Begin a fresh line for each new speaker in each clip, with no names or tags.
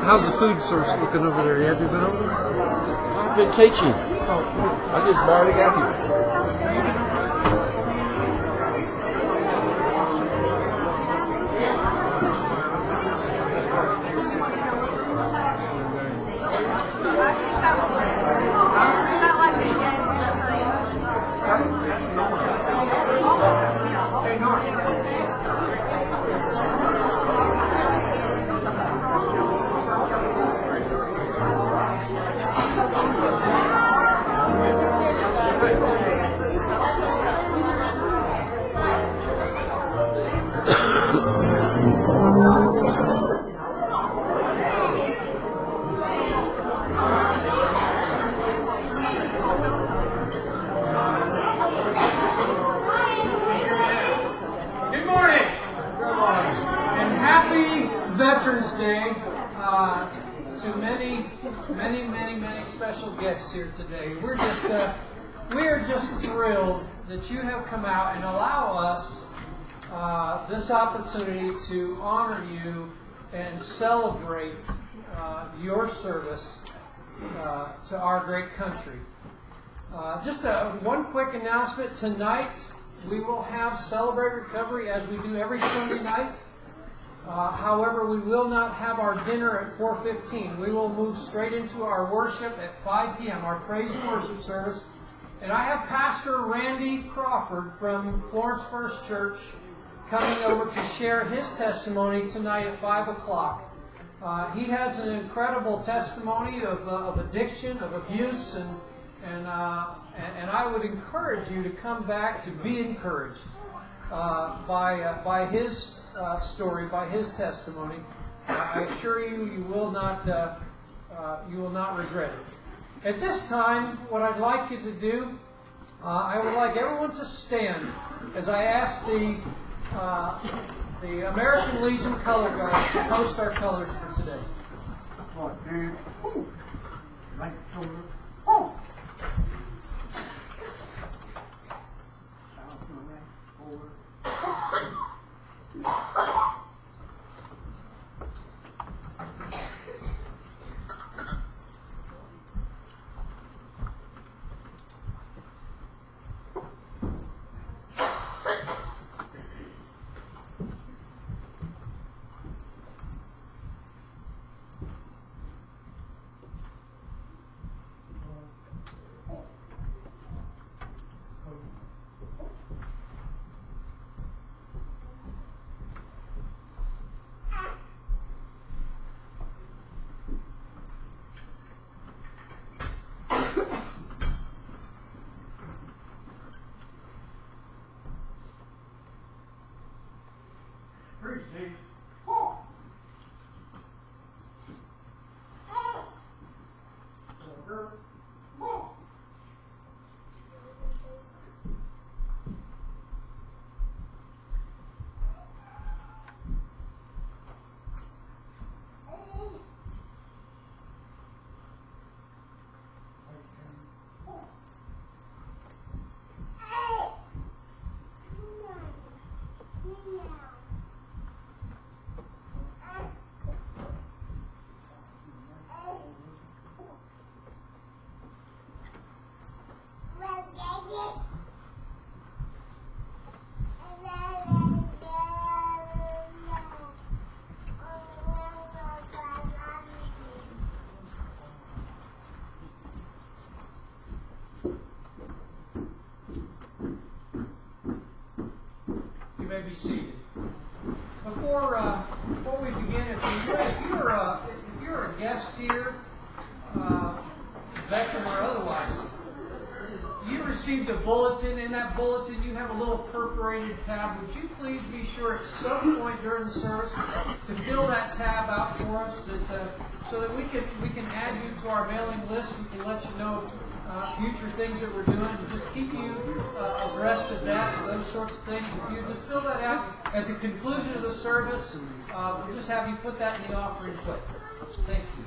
How's the food source looking over there? Have you been over there?
I've been teaching. I just barely got here.
say to many special guests here today. We are just thrilled that you have come out and allow us this opportunity to honor you and celebrate your service to our great country. Just one quick announcement. Tonight we will have Celebrate Recovery as we do every Sunday night. However, we will not have our dinner at 4:15. We will move straight into our worship at 5 p.m., our praise and worship service. And I have Pastor Randy Crawford from Florence First Church coming over to share his testimony tonight at 5 o'clock. He has an incredible testimony of addiction, of abuse, and I would encourage you to come back to be encouraged by his story, by his testimony. I assure you, you will not regret it. At this time, what I'd like you to do, I would like everyone to stand as I ask the American Legion Color Guard to post our colors for today.
Right shoulder. South to the right, forward. Appreciate it.
You may be seated. Before we begin, if you're a guest here, veteran or otherwise, you received a bulletin. In that bulletin, you have a little perforated tab. Would you please be sure at some point during the service to fill that tab out for us, so that we can add you to our mailing list. We can let you know future things that we're doing, and just keep you abreast of that, those sorts of things. If you just fill that out at the conclusion of the service, we'll just have you put that in the offering plate. Thank you.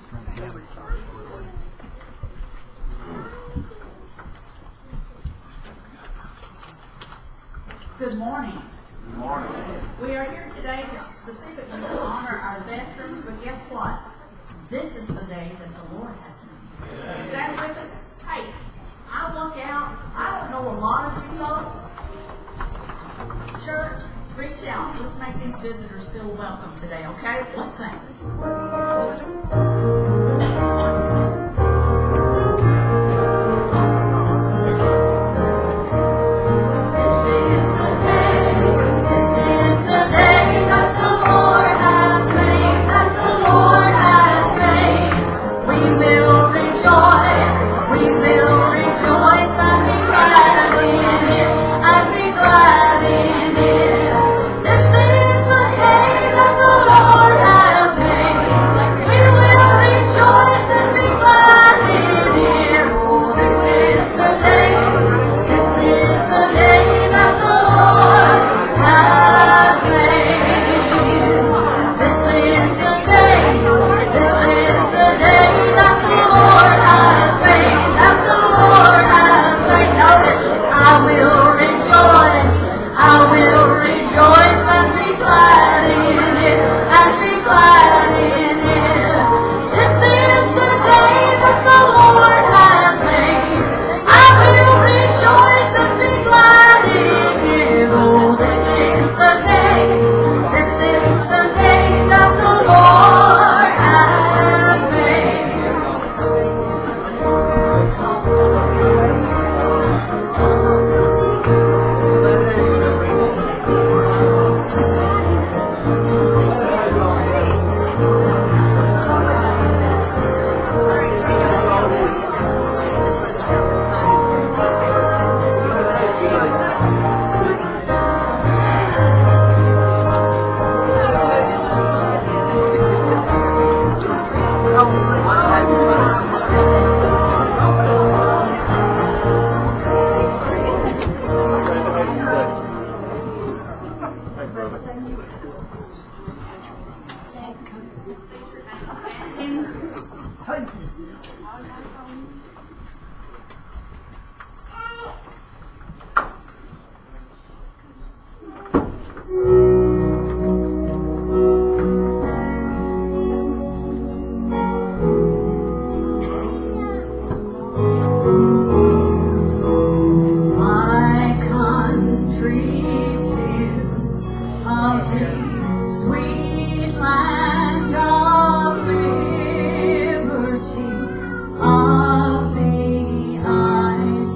Good morning.
Good morning.
We are here today to specifically honor our veterans, but guess what? This is the day that the Lord has made. Stand with us. Hey, I look out. I don't know a lot of you folks. Church, reach out. Let's make these visitors feel welcome today, okay? Let's sing. This is the day that the Lord has made.
Thank you.
My country is of the sweet land of liberty, of thee I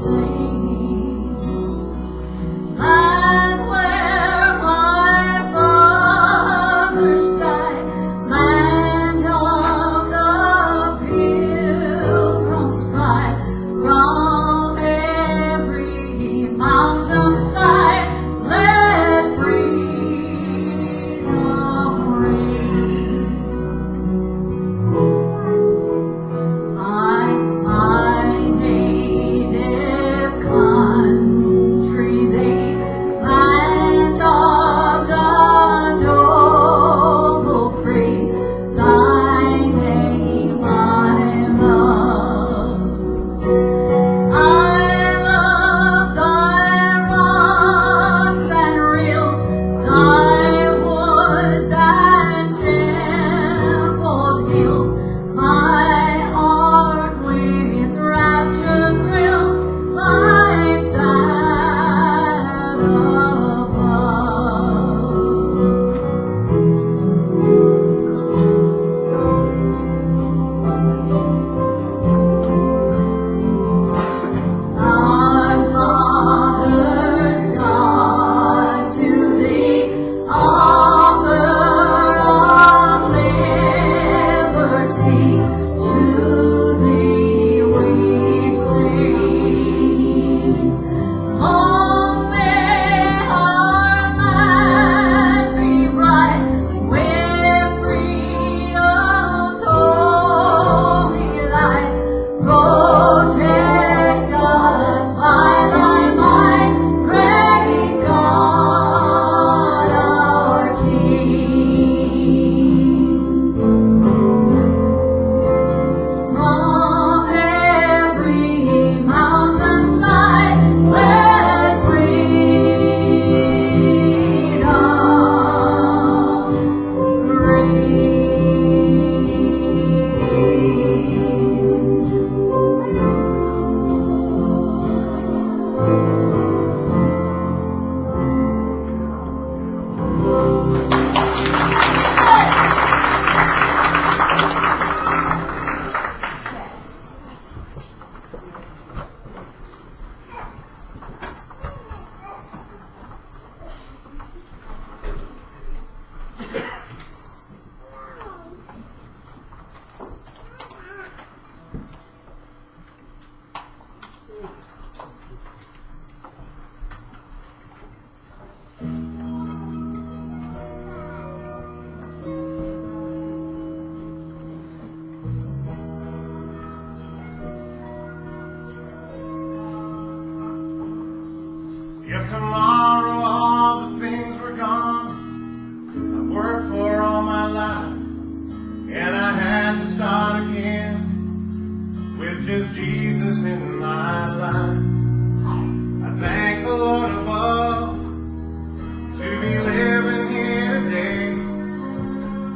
sing. Land where my fathers died, land of the pilgrim's pride, from every mountainside, let freedom ring. My native country, the land of the noble free, thy name I love. I love thy rocks and rills, thy woods and templed hills. My heart with rapture thrills like that above. Our fathers sought to thee, author of liberty, to thee we sing. Long may our land be bright with freedom's holy light. Protect us by thy might, great God our King. From every mountainside, let freedom
If tomorrow all the things were gone I've worked for all my life, and I had to start again with just Jesus in my life, I thank the Lord above to be living here today,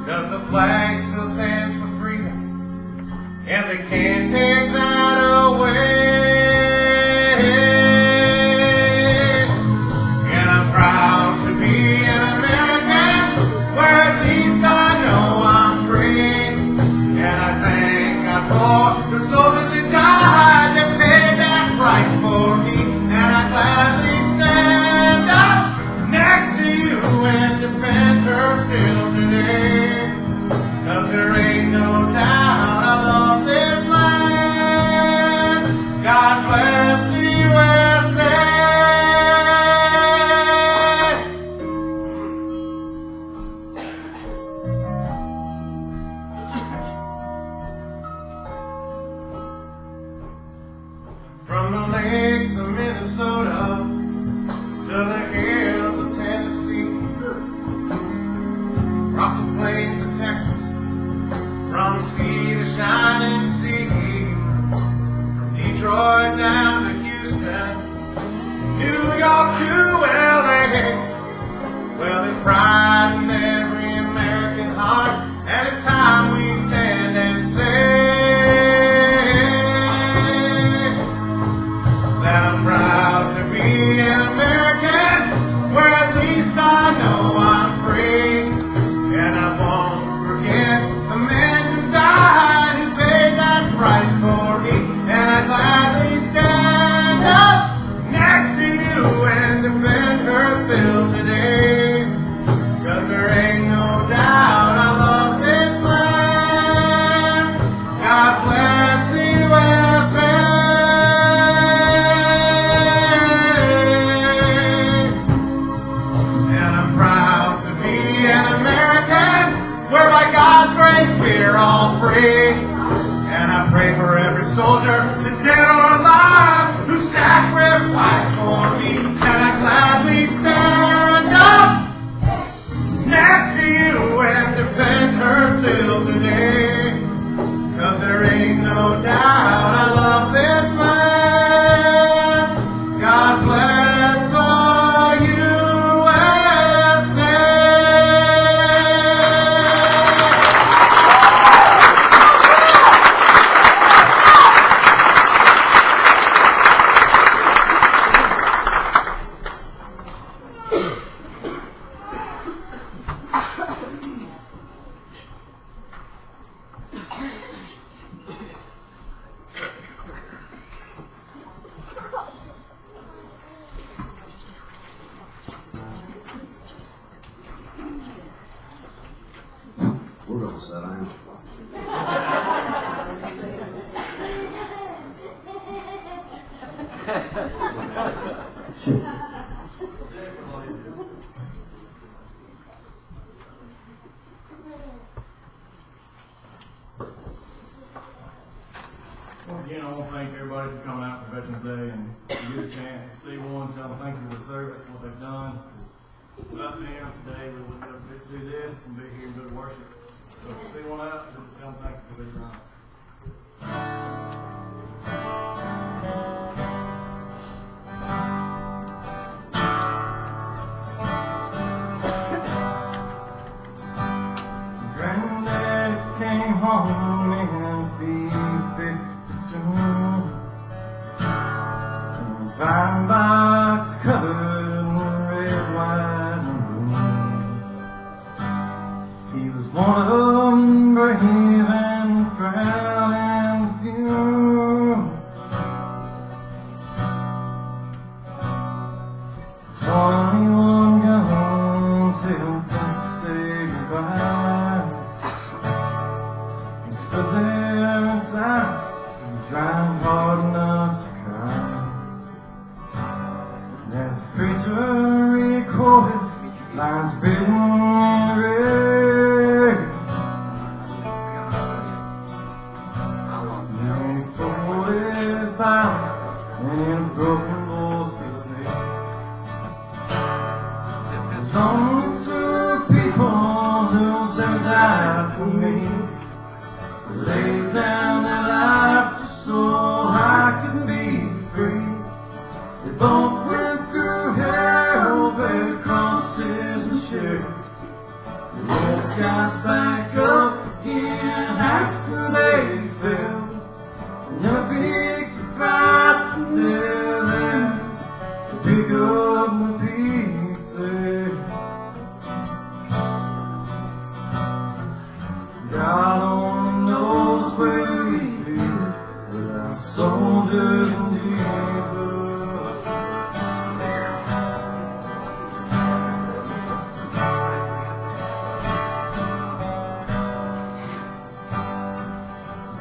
'cause the flag still stands for freedom, and they can't take that away. And I'm proud to be an American, where at least I know I'm free. And I thank God for the soldiers that died, that paid that price for me. And I gladly stand up next to you and defend her still today. 'Cause there ain't no doubt I love this land. God bless the USA. From the lakes of Minnesota to the hills of Tennessee, sea to shining sea, from Detroit down to Houston, New York to LA. Well, there's pride in every American heart, and it's time we stand and say that I'm proud to be an American, where at least I know I'm free. And I won't forget the men who died, who paid that price for me. And I gladly stand up next to you and defend her still today. 'Cause there ain't no doubt I love this land. God bless USA. And I'm proud to be an American, where by God's grace we're all free. And I pray for every soldier that's dead or alive who sacrificed for me. And I gladly stand up next to you and defend her still today. 'Cause there ain't no doubt I love this land. God bless the USA.
We're gonna sit down.
Once again, I want to thank everybody for coming out for Veterans Day and get a chance to see one, tell them thank you for the service, what they've done. 'Cause without them today, we wouldn't be able to do this and be here and go to worship. So if you see one out, just tell them thank you for their time.
Granddad came home in B-52, pine box covered in red, white, and blue. He was one of them, brave and proud and few. 21 guns helped us say goodbye. He stood there in silence, trying hard enough to cry. And as the preacher recorded lines written in red, and he folded his Bible, and in a broken voice he said, "There's only two people who's ever died for me. They laid down their life just so I could be free. They both went through hell, bear crosses and shares. They both got back up again after they fell. They never picked a fight, and they're there to pick up the pieces. God only knows where we live without soldiers and Jesus."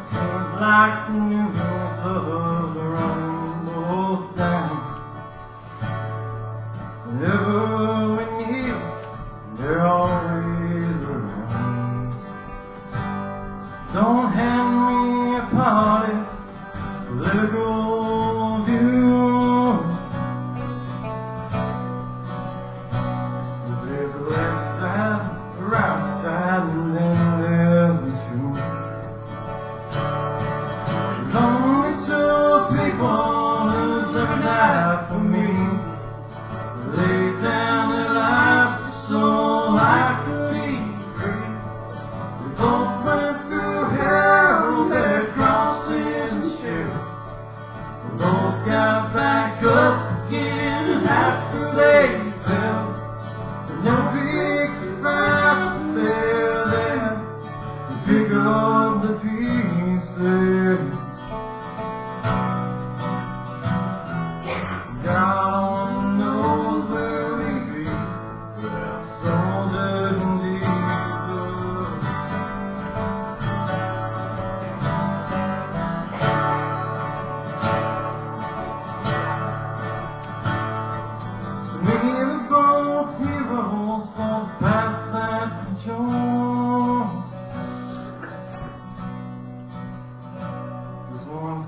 Seems like the news of the run both down. Whenever we need them, they're always around. Don't hand me a party's political views. 'Cause there's a left side, a right side, and then there's the truth.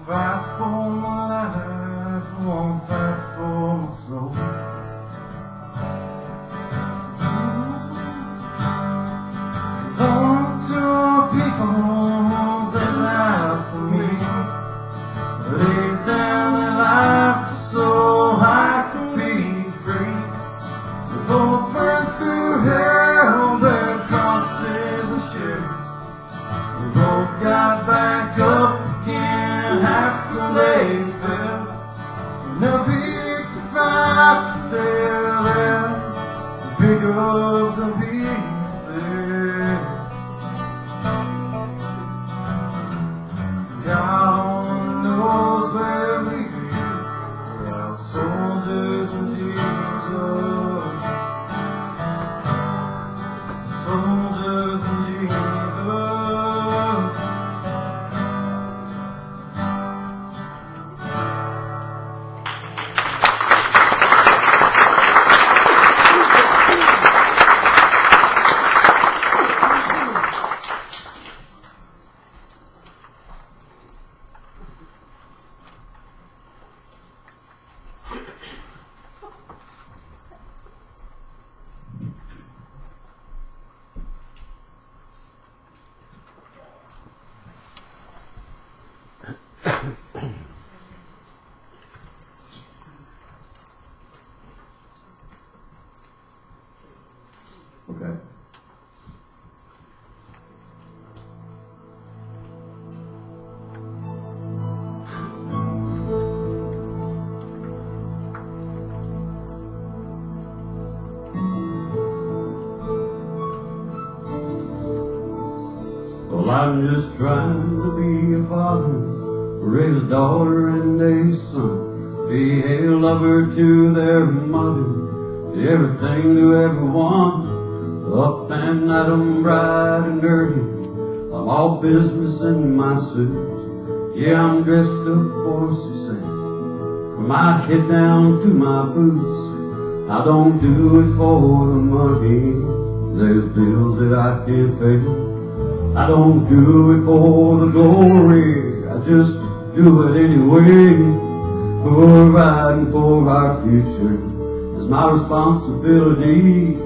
fights for my life, one fights for my soul. There's only two people that lie for me, lay down their life so I can be free. We both went through hell, their crosses and shares. We both got back up again after they fell. And they'll pick the fight they're there, pick up the pieces. God only knows where we are. We're our soldiers in Jesus. Soldiers in Jesus.
Okay. Well, I'm just trying to be a father, raise a daughter and a son, be a lover to their mother, be everything to everyone. Up and at 'em bright and early, I'm all business in my suit. Yeah, I'm dressed up for success, from my head down to my boots. I don't do it for the money, there's bills that I can't pay. I don't do it for the glory, I just do it anyway. Providing for our future is my responsibility.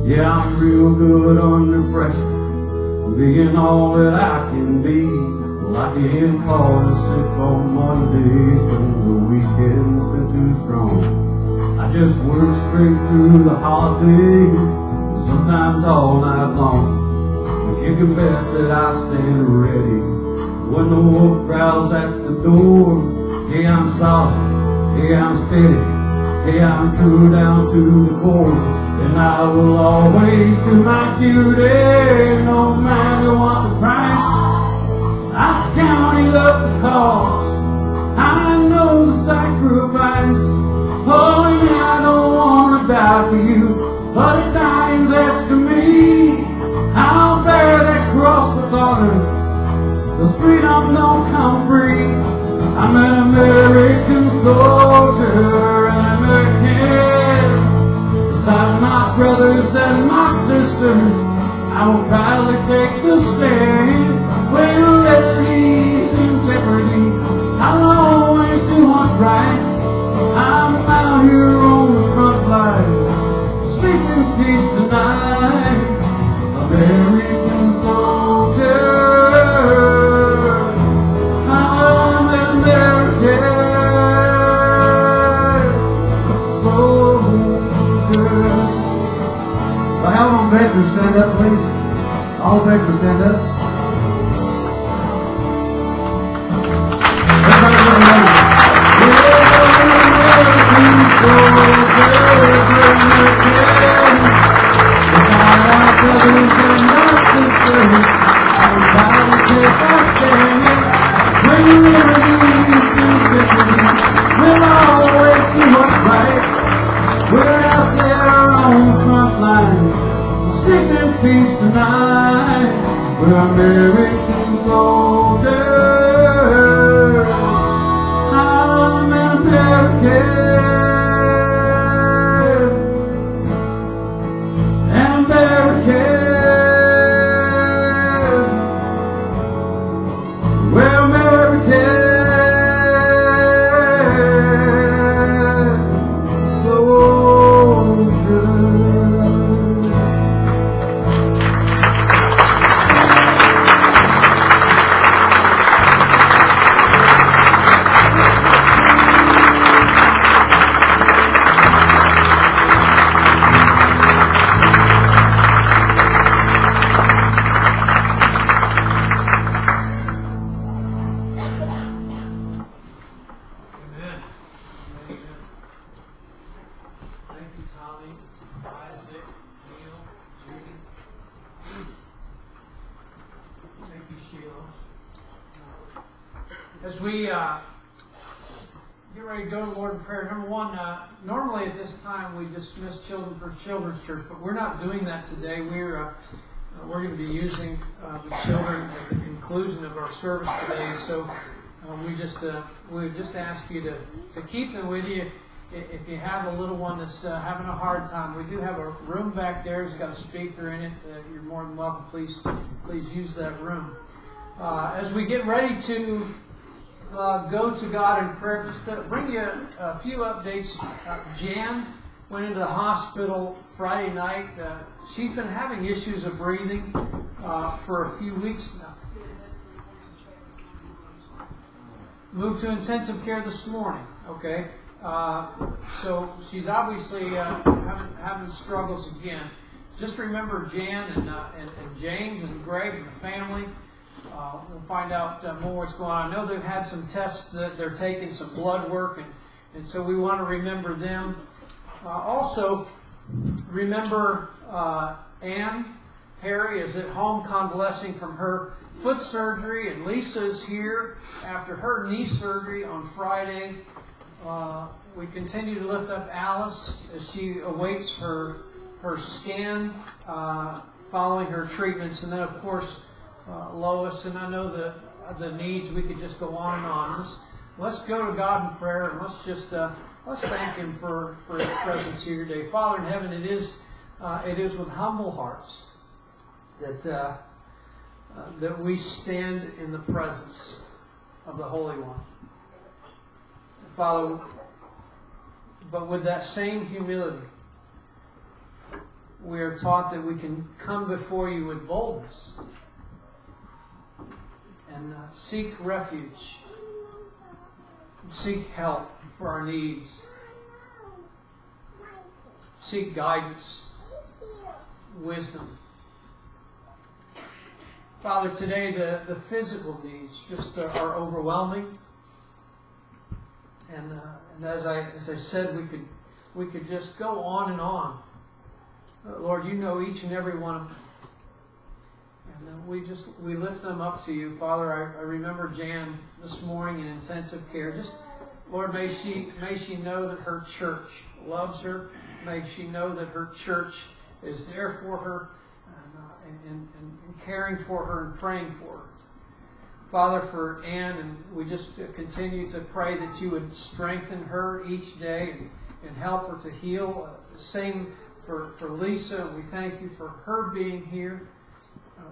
Yeah, I'm real good under pressure, being all that I can be. Well, I can't call in sick on Mondays when the weekend's been too strong. I just work straight through the holidays, and sometimes all night long. But you can bet that I stand ready when the wolf prowls at the door. Yeah, I'm solid, yeah, I'm steady, yeah, I'm true down to the core. And I will always do my duty, no matter what the price. I counted up the cost, I know the sacrifice. Oh, yeah, I don't want to die for you, but if dying's asking me, I'll bear that cross with honor, 'cause freedom don't come free. I'm an American soldier, an American. Beside my brothers and my sisters, I will proudly take the stand. When liberty's in jeopardy, I'll always do what's right. I'm out here on the front line, sleep in peace tonight. American soldier, I'm an American soldier. Well, how long veterans stand up, please? All veterans stand up. We'll always do what's right. We're out there on the front lines, sleep in peace tonight. We're American soldiers. I'm an American. American. We're American.
As we get ready to go to the Lord in prayer, number one, normally at this time we dismiss children for Children's Church, but we're not doing that today. We're going to be using the children at the conclusion of our service today. So we would just ask you to keep them with you. If you have a little one that's having a hard time, we do have a room back there. It's got a speaker in it. You're more than welcome. Please use that room. As we get ready to go to God in prayer, just to bring you a few updates. Jan went into the hospital Friday night. She's been having issues of breathing for a few weeks now. Moved to intensive care this morning. Okay. So she's obviously having struggles again. Just remember Jan and James and Greg and the family. We'll find out more what's going on. I know they've had some tests that they're taking, some blood work, and so we want to remember them. Also, remember Ann Perry is at home convalescing from her foot surgery, and Lisa's here after her knee surgery on Friday. We continue to lift up Alice as she awaits her scan following her treatments, and then of course Lois. And I know the needs. We could just go on and on. Let's go to God in prayer, and let's thank Him for His presence here today. Father in heaven, it is with humble hearts that we stand in the presence of the Holy One. Father, but with that same humility, we are taught that we can come before you with boldness and seek refuge, seek help for our needs, seek guidance, wisdom. Father, today the physical needs just are overwhelming. And as I said, we could just go on and on. Lord, you know each and every one of them, and we lift them up to you, Father. I remember Jan this morning in intensive care. Just Lord, may she know that her church loves her. May she know that her church is there for her and caring for her and praying for her. Father, for Ann, and we just continue to pray that you would strengthen her each day and help her to heal. Same for Lisa. We thank you for her being here.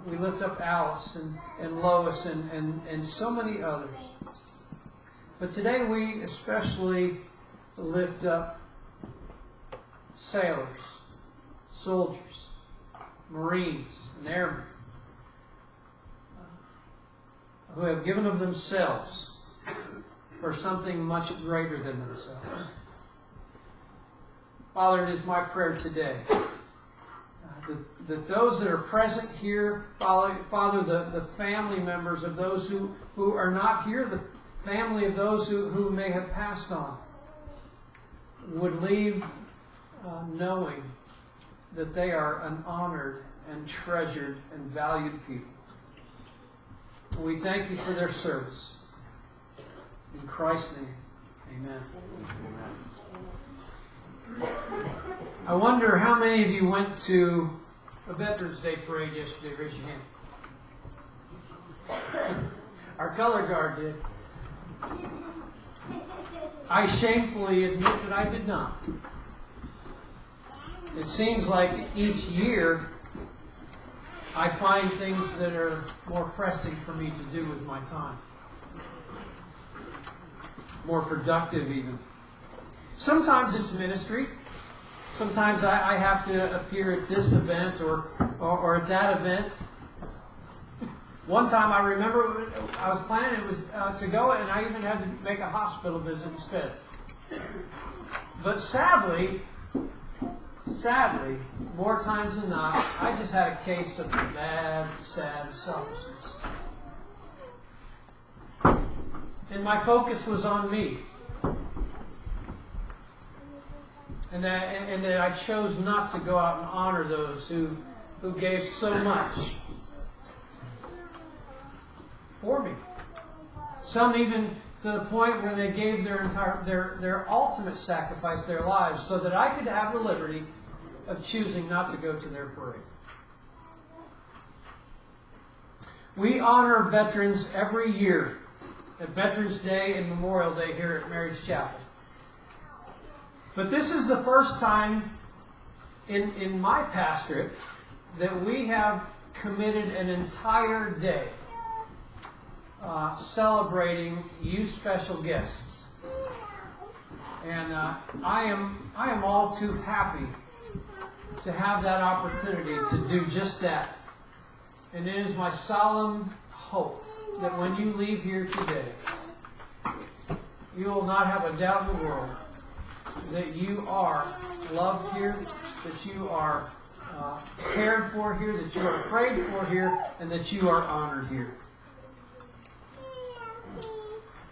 We lift up Alice and Lois and so many others. But today we especially lift up sailors, soldiers, Marines, and airmen, who have given of themselves for something much greater than themselves. Father, it is my prayer today that those that are present here, Father, the family members of those who are not here, the family of those who may have passed on, would leave knowing that they are an honored and treasured and valued people. We thank you for their service. In Christ's name, amen. I wonder how many of you went to a Veterans Day parade yesterday. Raise your hand. Our color guard did. I shamefully admit that I did not. It seems like each year I find things that are more pressing for me to do with my time. More productive even. Sometimes it's ministry. Sometimes I have to appear at this event or at that event. One time I remember I was planning it was to go, and I even had to make a hospital visit instead. But sadly, more times than not, I just had a case of bad, sad selfishness. And my focus was on me. And that I chose not to go out and honor those who gave so much for me. Some even to the point where they gave their ultimate sacrifice, their lives, so that I could have the liberty of choosing not to go to their parade. We honor veterans every year at Veterans Day and Memorial Day here at Mary's Chapel. But this is the first time in my pastorate that we have committed an entire day celebrating you special guests. And I am all too happy to have that opportunity to do just that. And it is my solemn hope that when you leave here today, you will not have a doubt in the world that you are loved here, that you are cared for here, that you are prayed for here, and that you are honored here.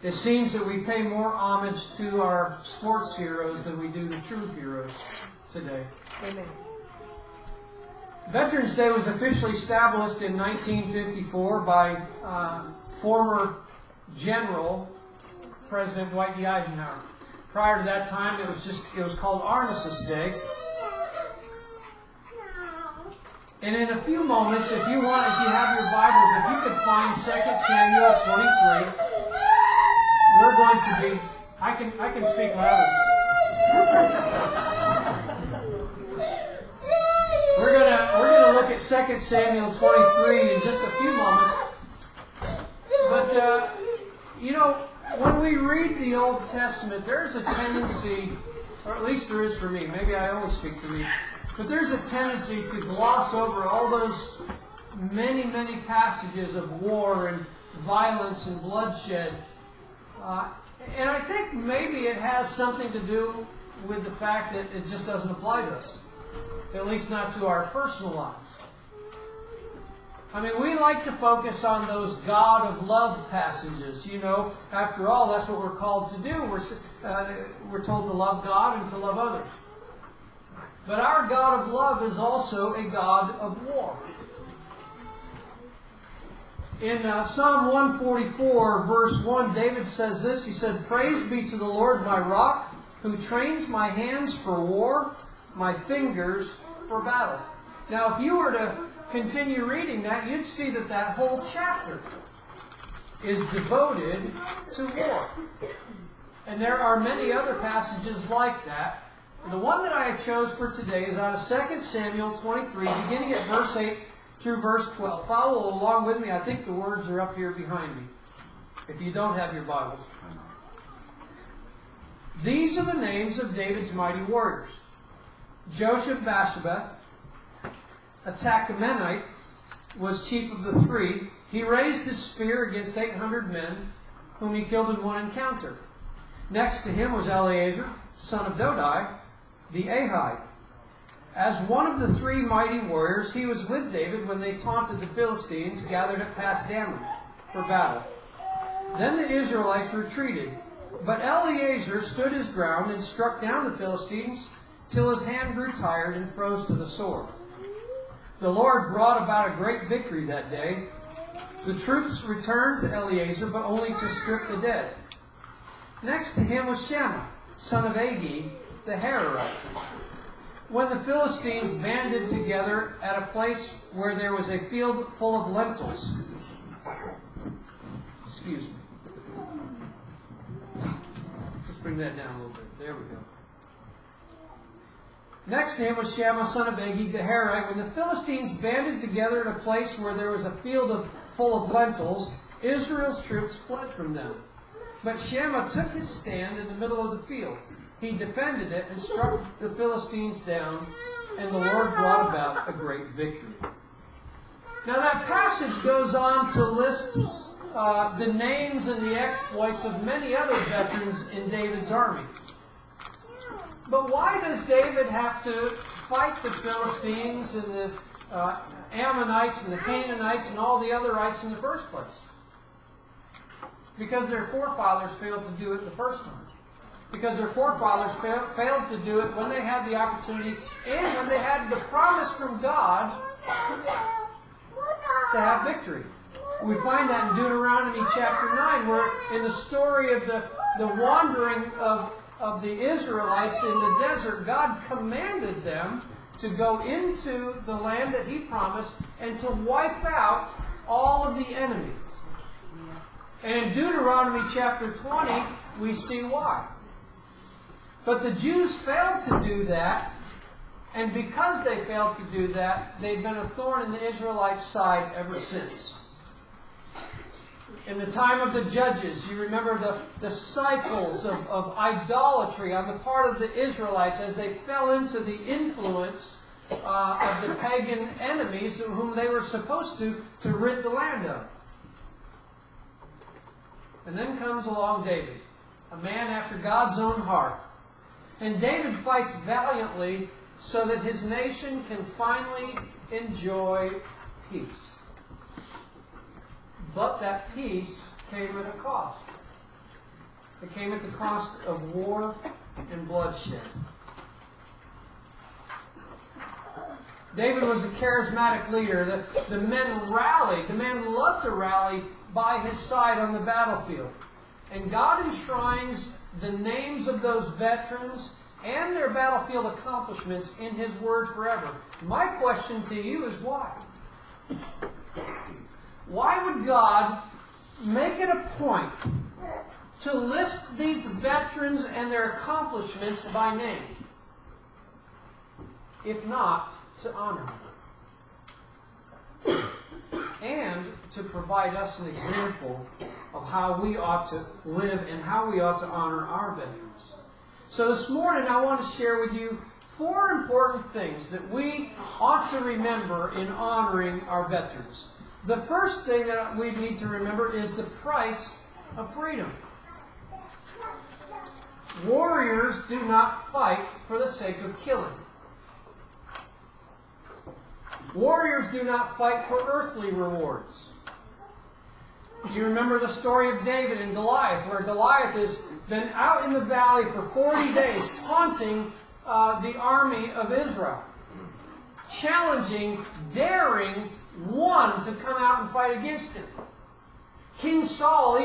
It seems that we pay more homage to our sports heroes than we do the true heroes today.
Amen.
Veterans Day was officially established in 1954 by former General President Dwight D. Eisenhower. Prior to that time, it was called Armistice Day. And in a few moments, if you have your Bibles, if you could find 2 Samuel 23, we're going to be. I can speak louder. We're gonna look at 2 Samuel 23 in just a few moments. But when we read the Old Testament, there's a tendency, or at least there is for me. Maybe I always speak for me, but there's a tendency to gloss over all those many, many passages of war and violence and bloodshed. And I think maybe it has something to do with the fact that it just doesn't apply to us. At least not to our personal lives. I mean, we like to focus on those God of love passages. After all, that's what we're called to do. We're told to love God and to love others. But our God of love is also a God of war. In Psalm 144, verse 1, David says this. He said, "Praise be to the Lord my rock, who trains my hands for war, my fingers for battle." Now, if you were to continue reading that, you'd see that whole chapter is devoted to war. And there are many other passages like that. The one that I chose for today is out of 2 Samuel 23, beginning at verse 8 through verse 12. Follow along with me. I think the words are up here behind me, if you don't have your Bibles. These are the names of David's mighty warriors. Josheb-Basshebeth, a Tahkemonite, was chief of the three. He raised his spear against 800 men, whom he killed in one encounter. Next to him was Eleazar, son of Dodai, the Ahite. As one of the three mighty warriors, he was with David when they taunted the Philistines gathered at Pas-dammim for battle. Then the Israelites retreated, but Eleazar stood his ground and struck down the Philistines till his hand grew tired and froze to the sword. The Lord brought about a great victory that day. The troops returned to Eleazar, but only to strip the dead. Next to him was Shammah, son of Agee, the Hararite. When the Philistines banded together at a place where there was a field full of lentils. Excuse me. Let's bring that down a little bit. There we go. Next to him was Shammah, son of Agee, the Hararite. When the Philistines banded together at a place where there was a field full of lentils, Israel's troops fled from them. But Shammah took his stand in the middle of the field. He defended it and struck the Philistines down, and the Lord brought about a great victory. Now that passage goes on to list the names and the exploits of many other veterans in David's army. But why does David have to fight the Philistines and the Ammonites and the Canaanites and all the otherites in the first place? Because their forefathers failed to do it the first time. Because their forefathers failed to do it when they had the opportunity and when they had the promise from God to have victory. We find that in Deuteronomy chapter 9, where in the story of the wandering of the Israelites in the desert, God commanded them to go into the land that He promised and to wipe out all of the enemies. And in Deuteronomy chapter 20, we see why. But the Jews failed to do that, and because they failed to do that, they've been a thorn in the Israelites' side ever since. In the time of the judges, you remember the cycles of idolatry on the part of the Israelites as they fell into the influence of the pagan enemies whom they were supposed to rid the land of. And then comes along David, a man after God's own heart. And David fights valiantly so that his nation can finally enjoy peace. But that peace came at a cost. It came at the cost of war and bloodshed. David was a charismatic leader. The men rallied. The men loved to rally by his side on the battlefield. And God enshrines the names of those veterans and their battlefield accomplishments in His Word forever. My question to you is why? Why would God make it a point to list these veterans and their accomplishments by name, if not to honor them? And to provide us an example of how we ought to live and how we ought to honor our veterans. So this morning I want to share with you 4 important things that we ought to remember in honoring our veterans. The first thing that we need to remember is the price of freedom. Warriors do not fight for the sake of killing. Warriors do not fight for earthly rewards. You remember the story of David and Goliath, where Goliath has been out in the valley for 40 days taunting the army of Israel, challenging, daring one to come out and fight against him. King Saul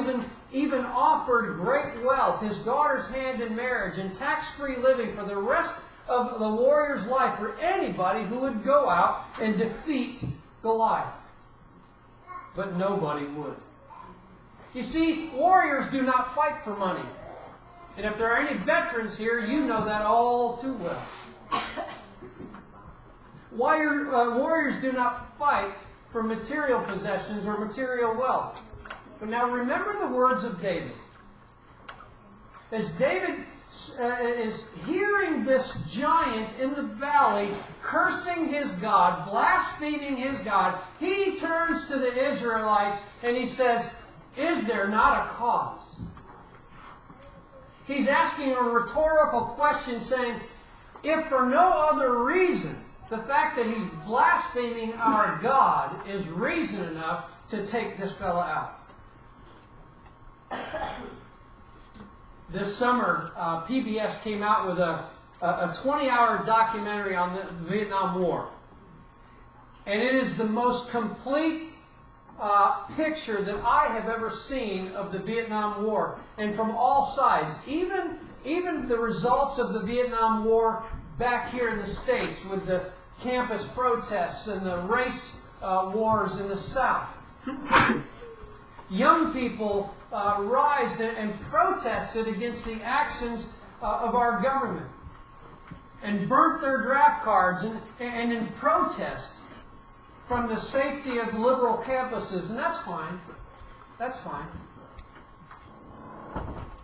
even offered great wealth, his daughter's hand in marriage, and tax-free living for the rest of the warrior's life for anybody who would go out and defeat Goliath. But nobody would. You see, warriors do not fight for money. And if there are any veterans here, you know that all too well. Warriors do not fight for material possessions or material wealth. But now remember the words of David. As David is hearing this giant in the valley cursing his God, blaspheming his God, he turns to the Israelites and he says, "Is there not a cause?" He's asking a rhetorical question saying, if for no other reason, the fact that he's blaspheming our God is reason enough to take this fella out. This summer, PBS came out with a 20-hour documentary on the Vietnam War. And it is the most complete picture that I have ever seen of the Vietnam War. And from all sides, even the results of the Vietnam War back here in the States with the campus protests and the race wars in the South. Young people rised and protested against the actions of our government and burnt their draft cards and in protest from the safety of liberal campuses. And that's fine. That's fine.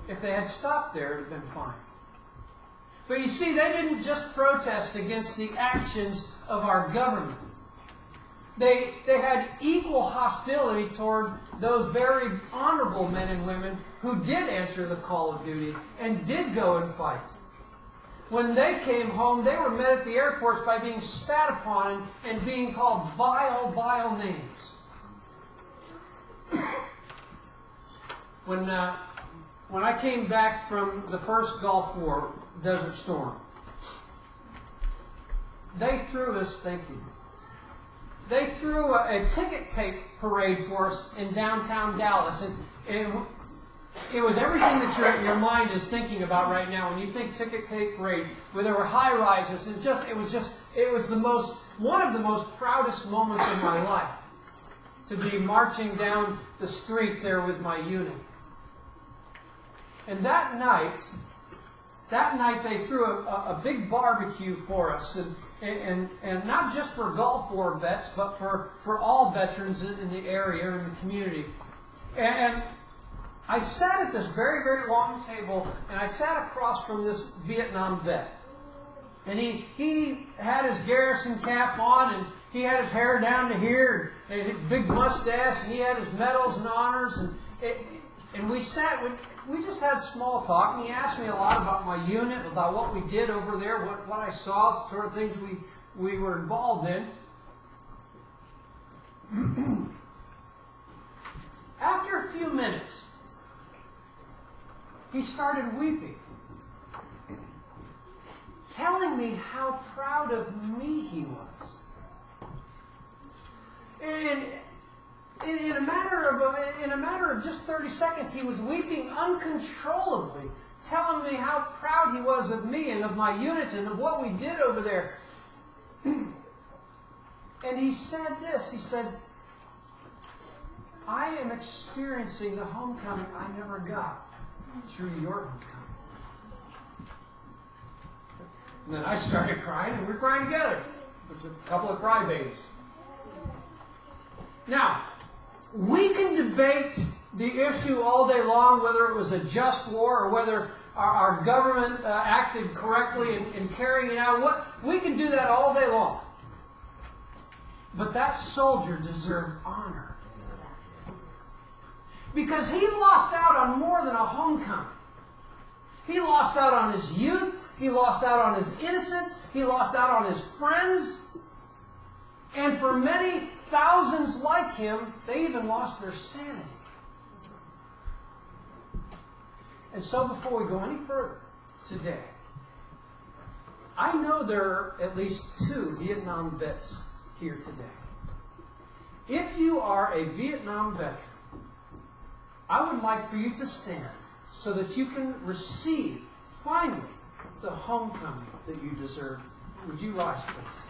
If they had stopped there, it would have been fine. But you see, they didn't just protest against the actions of our government. They had equal hostility toward those very honorable men and women who did answer the call of duty and did go and fight. When they came home, they were met at the airports by being spat upon and being called vile, vile names. When I came back from the first Gulf War, Desert Storm, they threw us, thank you. they threw a ticket tape parade for us in downtown Dallas. And it was everything that your mind is thinking about right now. When you think ticket tape parade, where there were high rises, it was one of the most proudest moments of my life, to be marching down the street there with my unit. And that night they threw a big barbecue for us, and not just for Gulf War vets, but for all veterans in the area, in the community. And I sat at this very, very long table, and I sat across from this Vietnam vet. And he had his garrison cap on, and he had his hair down to here, and a big mustache, and he had his medals and honors, and we sat, we just had small talk, and he asked me a lot about my unit, about what we did over there, what I saw, the sort of things we were involved in. After a few minutes, he started weeping, telling me how proud of me he was. And in a matter of just 30 seconds, he was weeping uncontrollably, telling me how proud he was of me and of my unit and of what we did over there. And he said this, he said, I am experiencing the homecoming I never got through your homecoming. And then I started crying, and we're crying together. There's a couple of crybabies. Now, we can debate the issue all day long, whether it was a just war or whether our government acted correctly in carrying it out. We can do that all day long. But that soldier deserved honor. Because he lost out on more than a homecoming. He lost out on his youth. He lost out on his innocence. He lost out on his friends. And for many thousands like him, they even lost their sanity. And so before we go any further today, I know there are at least 2 Vietnam vets here today. If you are a Vietnam veteran, I would like for you to stand so that you can receive, finally, the homecoming that you deserve. Would you rise, please?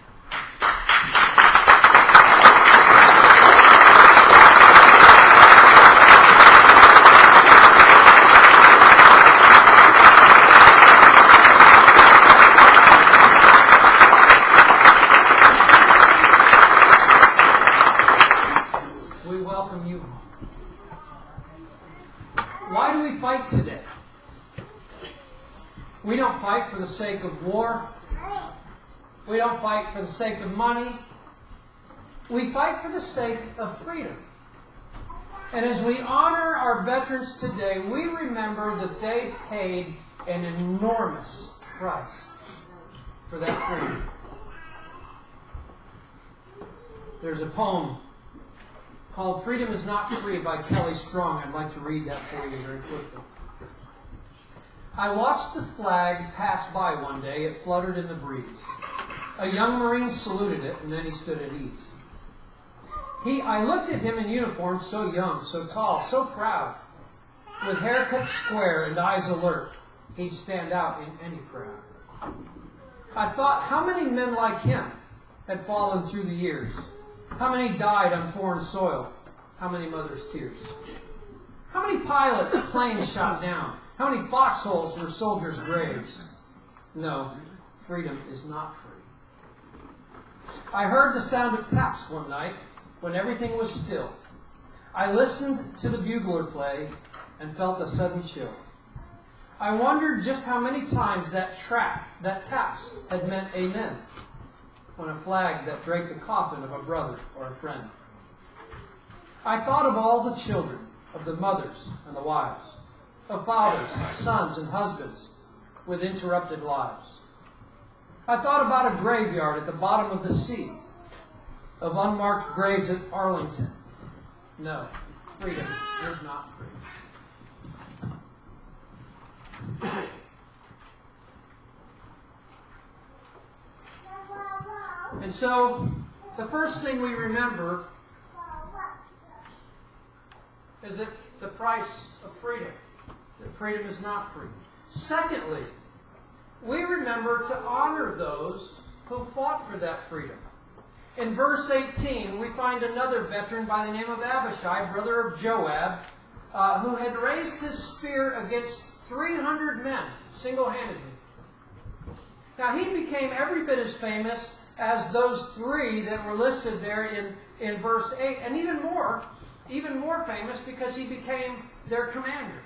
We welcome you home. Why do we fight today? We don't fight for the sake of war. We don't fight for the sake of money. We fight for the sake of freedom. And as we honor our veterans today, we remember that they paid an enormous price for that freedom. There's a poem called Freedom Is Not Free by Kelly Strong. I'd like to read that for you very quickly. I watched the flag pass by one day. It fluttered in the breeze. A young Marine saluted it, and then he stood at ease. I looked at him in uniform, so young, so tall, so proud, with hair cut square and eyes alert. He'd stand out in any crowd. I thought, how many men like him had fallen through the years? How many died on foreign soil? How many mothers' tears? How many pilots planes shot down? How many foxholes were soldiers' graves? No, freedom is not free. I heard the sound of taps one night when everything was still. I listened to the bugler play and felt a sudden chill. I wondered just how many times that taps had meant amen when a flag that draped the coffin of a brother or a friend. I thought of all the children, of the mothers and the wives, of fathers, sons, and husbands with interrupted lives. I thought about a graveyard at the bottom of the sea, of unmarked graves at Arlington. No, freedom is not free. And so, The first thing we remember is that the price of freedom. That freedom is not free. Secondly, we remember to honor those who fought for that freedom. In verse 18, we find another veteran by the name of Abishai, brother of Joab, who had raised his spear against 300 men, single-handedly. Now, he became every bit as famous as those three that were listed there in verse 8, and even more famous because he became their commander.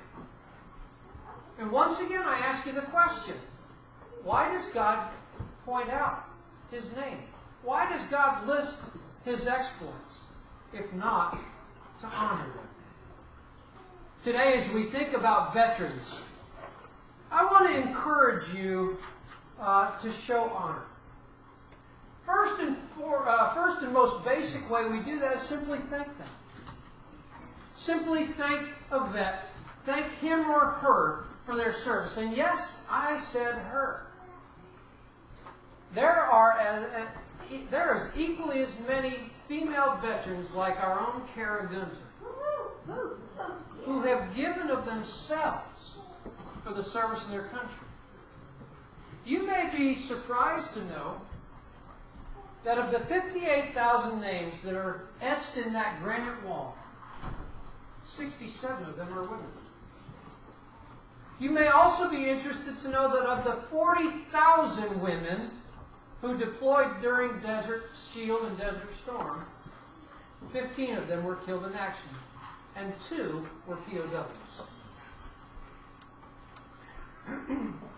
And once again, I ask you the question, why does God point out his name? Why does God list his exploits, if not to honor them? Today, as we think about veterans, I want to encourage you to show honor. First and most basic way we do that is simply thank them. Simply thank a vet. Thank him or her for their service. And yes, I said her. There is equally as many female veterans like our own Kara Gunter who have given of themselves for the service of their country. You may be surprised to know that of the 58,000 names that are etched in that granite wall, 67 of them are women. You may also be interested to know that of the 40,000 women who deployed during Desert Shield and Desert Storm, 15 of them were killed in action, and 2 were POWs.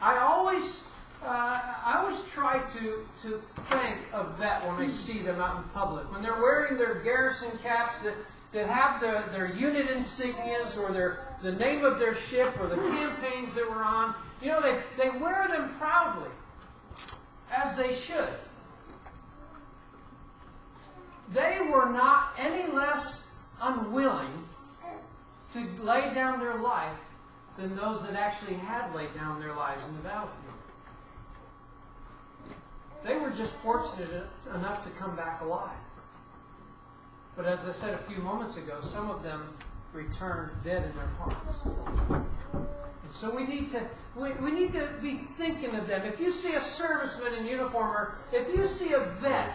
I always try to thank a vet when I see them out in public. When they're wearing their garrison caps that have their unit insignias or the name of their ship or the campaigns that we're on. You know, they wear them proudly, as they should. They were not any less unwilling to lay down their life than those that actually had laid down their lives in the battlefield. They were just fortunate enough to come back alive. But as I said a few moments ago, some of them returned dead in their hearts. And so we need to be thinking of them. If you see a serviceman in uniform, or if you see a vet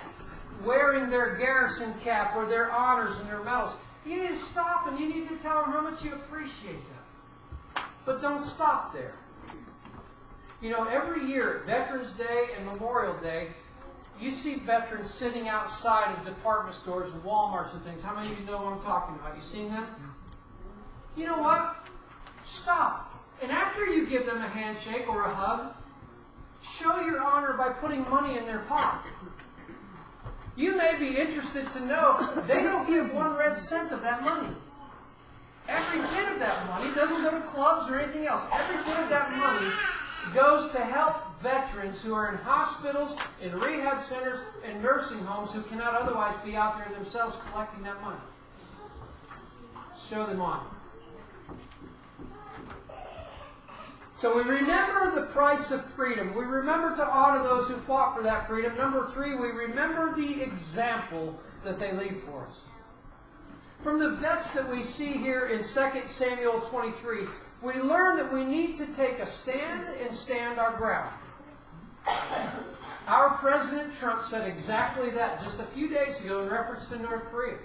wearing their garrison cap or their honors and their medals, you need to stop and you need to tell them how much you appreciate them. But don't stop there. You know, every year, Veterans Day and Memorial Day, you see veterans sitting outside of department stores and Walmarts and things. How many of you know what I'm talking about? You seen them? You know what? Stop. And after you give them a handshake or a hug, show your honor by putting money in their pocket. You may be interested to know they don't give 1 red cent of that money. Every bit of that money doesn't go to clubs or anything else. Every bit of that money goes to help veterans who are in hospitals, in rehab centers, and nursing homes who cannot otherwise be out there themselves collecting that money. Show them honor. So we remember the price of freedom. We remember to honor those who fought for that freedom. Number 3, we remember the example that they leave for us. From the vets that we see here in 2 Samuel 23, we learn that we need to take a stand and stand our ground. Our President Trump said exactly that just a few days ago in reference to North Korea.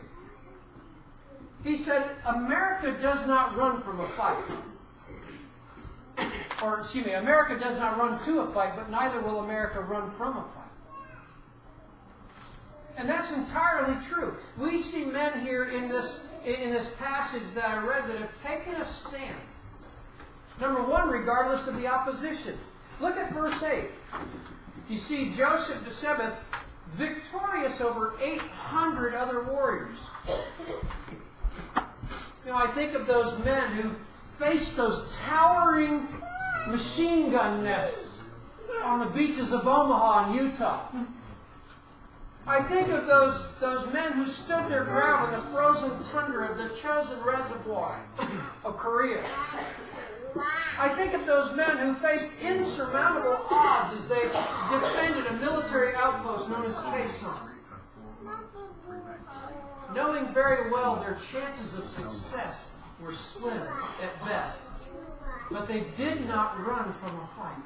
He said, America does not run from a fight. Or, excuse me, America does not run to a fight, but neither will America run from a fight. And that's entirely true. We see men here in this passage that I read that have taken a stand. Number 1, regardless of the opposition. Look at verse 8. You see Joseph Dessebeth victorious over 800 other warriors. You know, I think of those men who faced those towering machine gun nests on the beaches of Omaha and Utah. I think of those men who stood their ground in the frozen tundra of the Chosin Reservoir of Korea. I think of those men who faced insurmountable odds as they defended a military outpost known as Kaesong. knowing very well their chances of success were slim at best. But they did not run from a fight.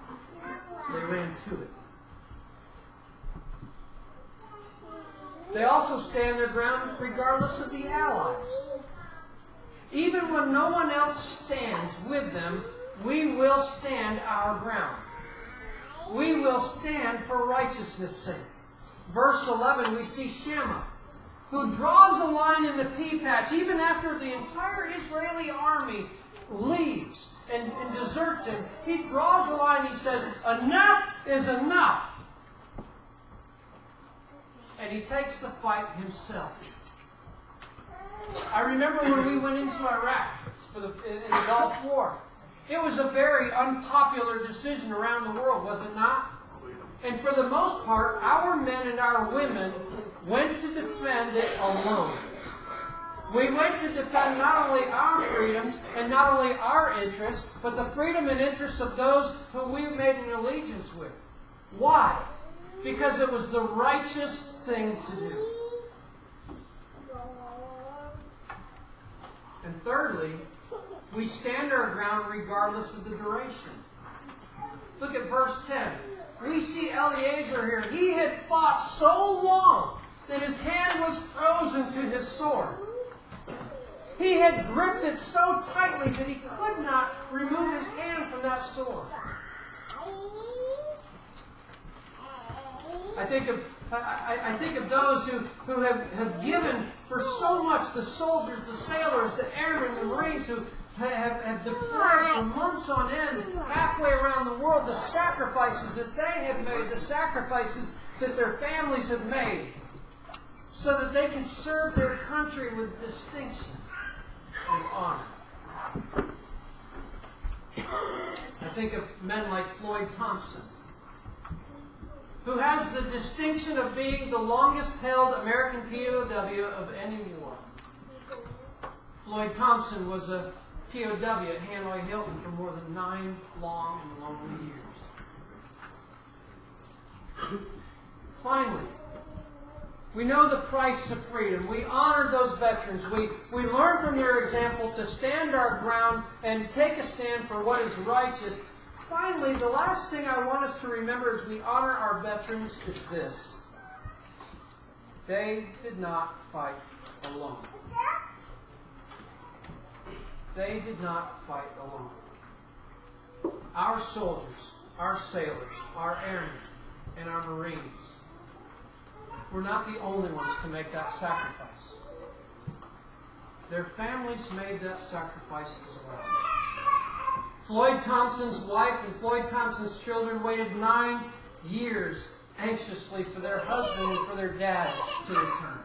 They ran to it. They also stand their ground regardless of the allies. Even when no one else stands with them, we will stand our ground. We will stand for righteousness' sake. Verse 11, we see Shammah, who draws a line in the pea patch even after the entire Israeli army leaves and deserts him. He draws a line, he says, enough is enough. And he takes the fight himself. I remember when we went into Iraq in the Gulf War. It was a very unpopular decision around the world, was it not? And for the most part, our men and our women went to defend it alone. We went to defend not only our freedoms and not only our interests, but the freedom and interests of those who we made an allegiance with. Why? Because it was the righteous thing to do. And thirdly, we stand our ground regardless of the duration. Look at verse 10. We see Eleazar here. He had fought so long that his hand was frozen to his sword. He had gripped it so tightly that he could not remove his hand from that sword. I think of those who have given for so much, the soldiers, the sailors, the airmen, the Marines who have deployed for months on end, halfway around the world, the sacrifices that they have made, the sacrifices that their families have made, so that they can serve their country with distinction and honor. I think of men like Floyd Thompson, who has the distinction of being the longest-held American POW of any war. Floyd Thompson was a POW at Hanoi Hilton for more than 9 long and lonely years. Finally, we know the price of freedom. We honor those veterans. We learn from their example to stand our ground and take a stand for what is righteous. Finally, the last thing I want us to remember as we honor our veterans is this. They did not fight alone. They did not fight alone. Our soldiers, our sailors, our airmen, and our Marines were not the only ones to make that sacrifice. Their families made that sacrifice as well. Floyd Thompson's wife and Floyd Thompson's children waited 9 years anxiously for their husband and for their dad to return.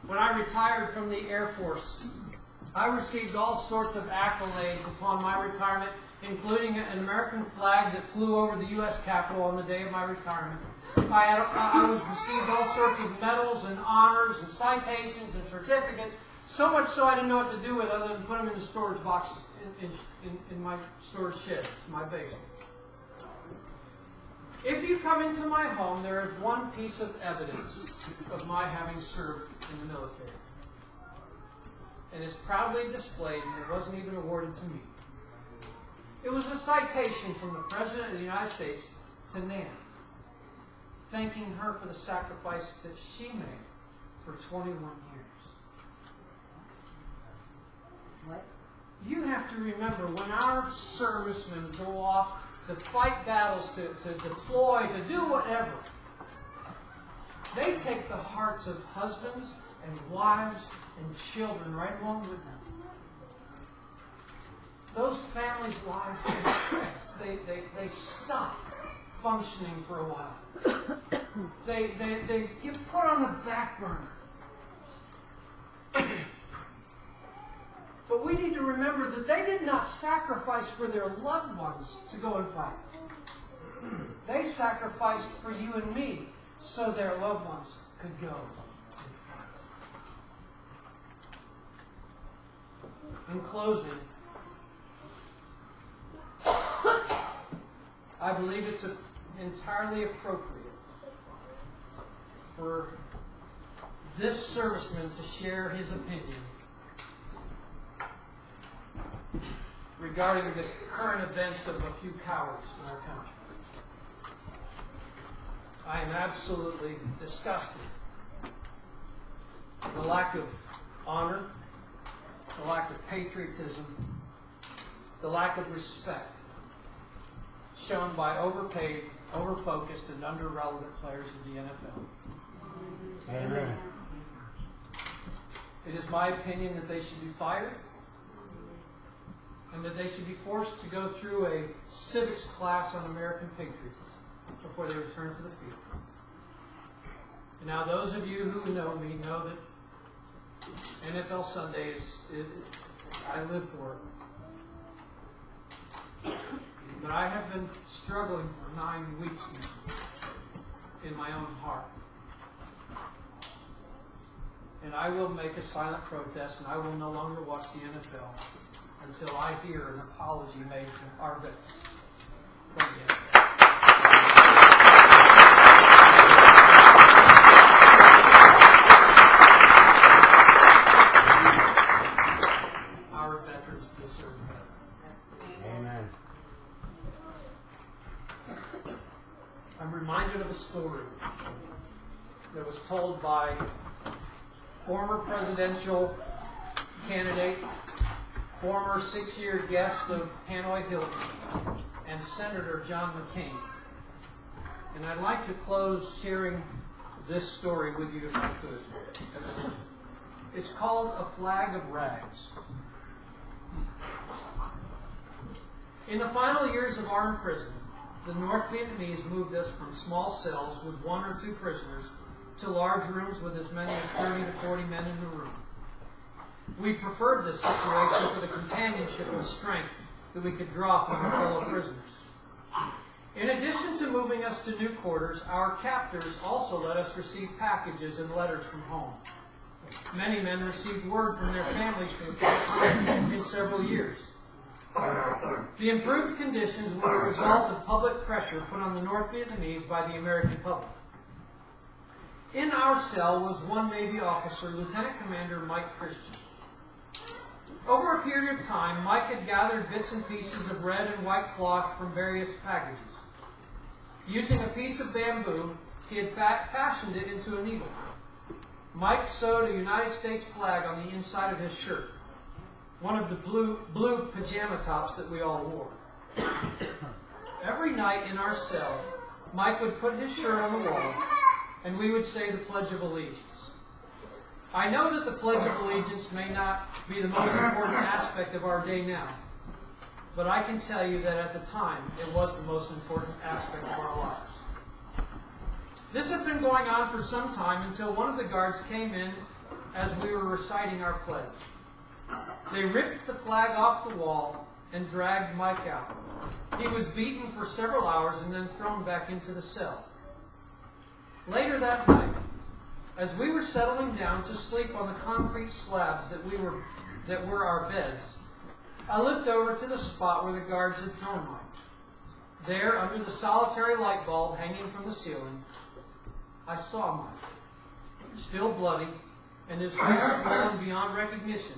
When I retired from the Air Force, I received all sorts of accolades upon my retirement, including an American flag that flew over the U.S. Capitol on the day of my retirement. I was received all sorts of medals and honors and citations and certificates, so much so I didn't know what to do with other than put them in the storage box in my storage shed, in my basement. If you come into my home, there is one piece of evidence of my having served in the military. And it's proudly displayed, and it wasn't even awarded to me. It was a citation from the President of the United States to Nan, thanking her for the sacrifice that she made for 21 years.
What?
You have to remember, when our servicemen go off to fight battles, to deploy, to do whatever, they take the hearts of husbands and wives and children right along with them. Those families' lives, they stop functioning for a while. They get put on the back burner. But we need to remember that they did not sacrifice for their loved ones to go and fight. They sacrificed for you and me so their loved ones could go and fight. In closing, I believe it's entirely appropriate for this serviceman to share his opinion regarding the current events of a few cowards in our country. I am absolutely disgusted. The lack of honor, the lack of patriotism, the lack of respect shown by overpaid, overfocused, and under-relevant players of the NFL.
Amen.
It is my opinion that they should be fired and that they should be forced to go through a civics class on American patriotism before they return to the field. And now those of you who know me know that NFL Sunday I live for it. But I have been struggling for 9 weeks now in my own heart. And I will make a silent protest, and I will no longer watch the NFL until I hear an apology made from our vets from the NFL. Our veterans deserve better.
Amen.
I'm reminded of a story that was told by former presidential candidate, former 6-year guest of Hanoi Hilton, and Senator John McCain. And I'd like to close sharing this story with you if I could. It's called A Flag of Rags. In the final years of our imprisonment, the North Vietnamese moved us from small cells with 1 or 2 prisoners to large rooms with as many as 30 to 40 men in the room. We preferred this situation for the companionship and strength that we could draw from our fellow prisoners. In addition to moving us to new quarters, our captors also let us receive packages and letters from home. Many men received word from their families for the first time in several years. The improved conditions were a result of public pressure put on the North Vietnamese by the American public. In our cell was one Navy officer, Lieutenant Commander Mike Christian. Over a period of time, Mike had gathered bits and pieces of red and white cloth from various packages. Using a piece of bamboo, he had fashioned it into a needle. Mike sewed a United States flag on the inside of his shirt, one of the blue pajama tops that we all wore. Every night in our cell, Mike would put his shirt on the wall, and we would say the Pledge of Allegiance. I know that the Pledge of Allegiance may not be the most important aspect of our day now, but I can tell you that at the time, it was the most important aspect of our lives. This had been going on for some time until one of the guards came in as we were reciting our pledge. They ripped the flag off the wall and dragged Mike out. He was beaten for several hours and then thrown back into the cell. Later that night, as we were settling down to sleep on the concrete slabs that were our beds, I looked over to the spot where the guards had thrown Mike. There, under the solitary light bulb hanging from the ceiling, I saw Mike, still bloody, and his face swollen beyond recognition.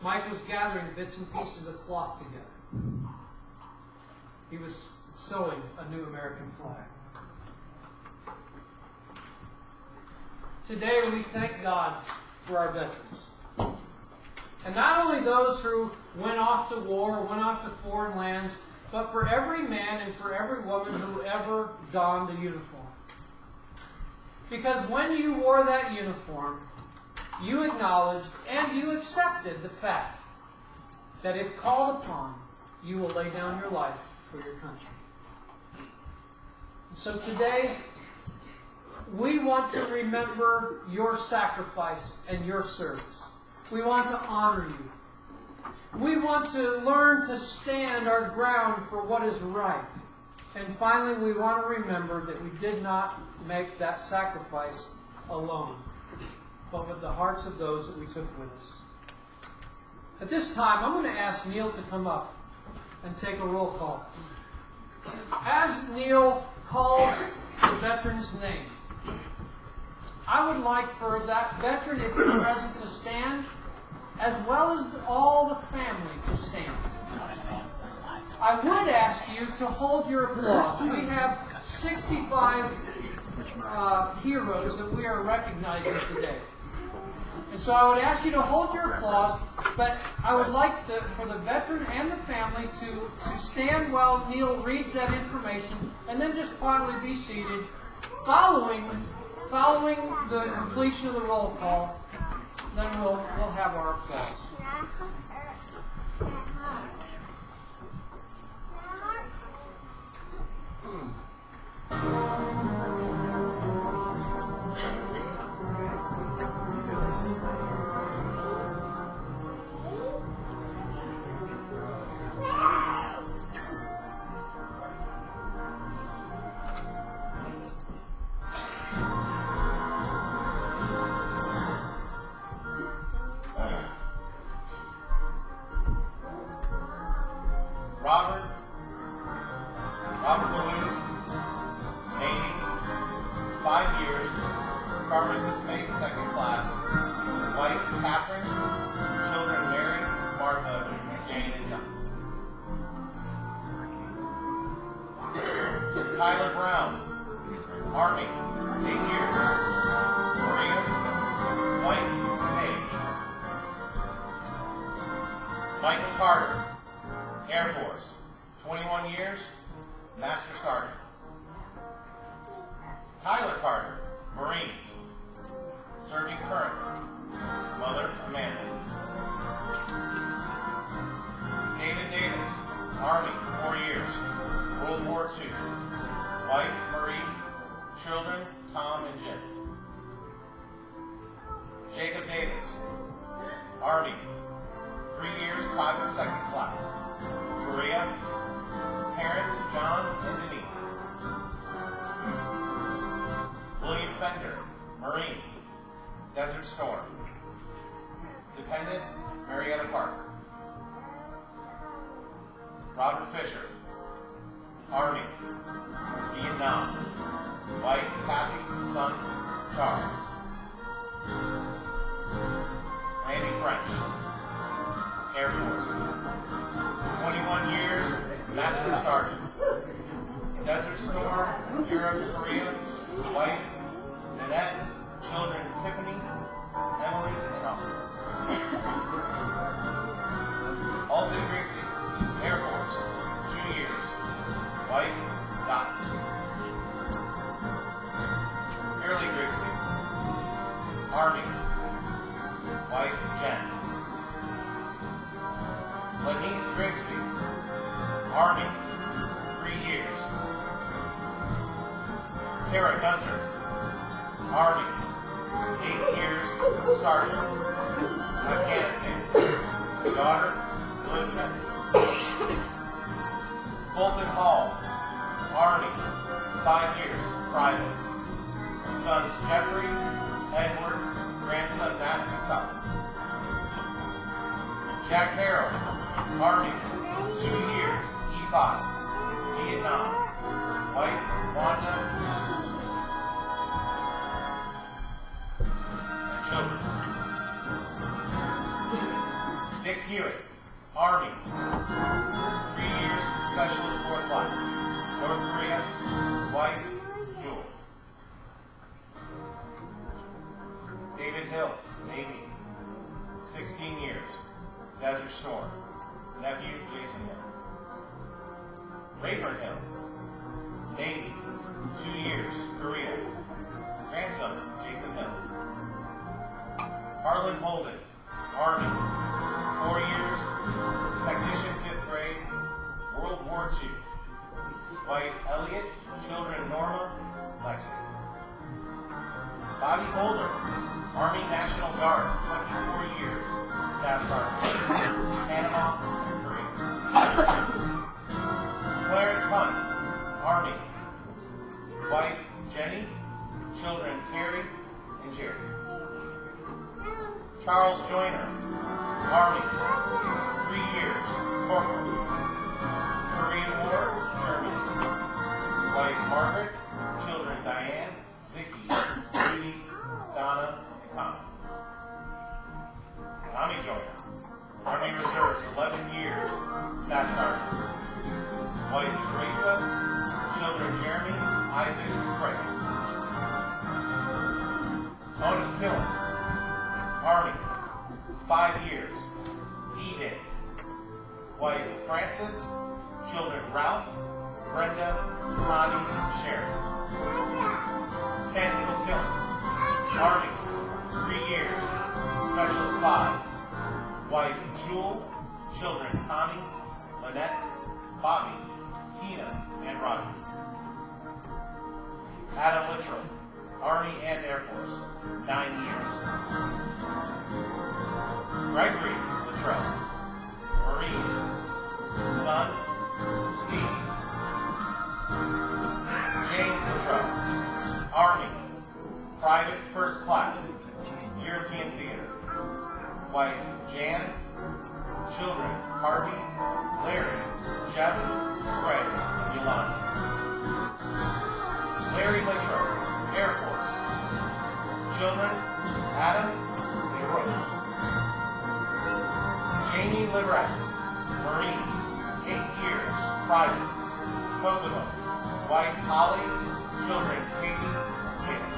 Mike was gathering bits and pieces of cloth together. He was sewing a new American flag. Today we thank God for our veterans. And not only those who went off to war, went off to foreign lands, but for every man and for every woman who ever donned a uniform. Because when you wore that uniform, you acknowledged and you accepted the fact that if called upon, you will lay down your life for your country. So today, we want to remember your sacrifice and your service. We want to honor you. We want to learn to stand our ground for what is right. And finally, we want to remember that we did not make that sacrifice alone, but with the hearts of those that we took with us. At this time, I'm going to ask Neil to come up and take a roll call. As Neil calls the veteran's name, I would like for that veteran, if you're present, to stand, as well as all the family to stand. I would ask you to hold your applause. We have 65 heroes that we are recognizing today. And so I would ask you to hold your applause, but I would like for the veteran and the family to stand while Neil reads that information, and then just quietly be seated, following the completion of the roll call. Then we'll have our applause.
Robert Balloon, Navy, 5 years, pharmacist mate, 2nd class, wife Catherine, children Mary, Martha, Jane, and John. Tyler Brown, Army, 8 years, Korea, wife Paige. Michael Carter, Air Force, 21 years, Master Sergeant. Tyler Carter, Marines, serving currently, mother Amanda. David Davis, Army, 4 years, World War II, wife Marie, children Tom and Jim. Jacob Davis, Army, 3 years, private 2nd class. Korea, parents John and Denise. William Fender, Marine, Desert Storm. Dependent, Marietta Parker. Robert Fisher, Army, Vietnam. Wife Kathy, son Charles. Randy French, Air Force, 21 years, Master Sergeant. Desert Storm, Europe, Korea, wife Nanette, children Tiffany, Emily, and Austin. Alton Grigsby, Air Force, 2 years, wife Dot. Hurley Grigsby, Army, wife Jen. Lenise Grigsby, Army, 3 years. Tara Gunter, Army, 8 years, Sergeant, Afghanistan. Daughter, Elizabeth. Fulton Hall, Army, 5 years, private. Sons Jeffrey, Edward, grandson Matthew Scott. Jack Harrell, Army, 2 years, E5, Vietnam. Wife, Wanda, and children. Nick Hewitt, Army, 3 years, Specialist 4th Class. North Korea, wife, Jewel. David Hill, Navy, 16 years, Desert Storm. Nephew, Jason Hill. Rayburn Hill, Navy, 2 years, Korea. Grandson, Jason Hill. Harlan Holden, Army, 4 years, technician 5th grade, World War II. Wife Elliot, children Norma, Lexi. Bobby Holder, Army National Guard, 24 years, Staff Sergeant, Panama, and Korea. Clarence Hunt, Army. Wife Jenny, children Terry and Jerry. Charles Joyner, Army, 3 years, Corporal. Korean War, Germany. 11 years, Staff Sergeant. Wife Teresa, children Jeremy, Isaac, and Grace. Otis Killen, Army, 5 years, E-Day. Wife Frances, children Ralph, Brenda, Connie, and Sharon. Stancil Killen, Army, 3 years, Specialist 5. Wife Jewel, children Tommy, Lynette, Bobby, Tina, and Robbie. Adam Littrell, Army and Air Force, 9 years. Gregory Littrell, Marines, son, Steve. James Littrell, Army, Private First Class, European Theater. Wife Jan, children Harvey, Larry, Jeff, Greg, and Yolanda. Larry Littrell, Air Force. Children Adam and Rose. Jamie Liberac, Marines, 8 years, Private, Kosovo. Wife Holly, children Katie, Katie.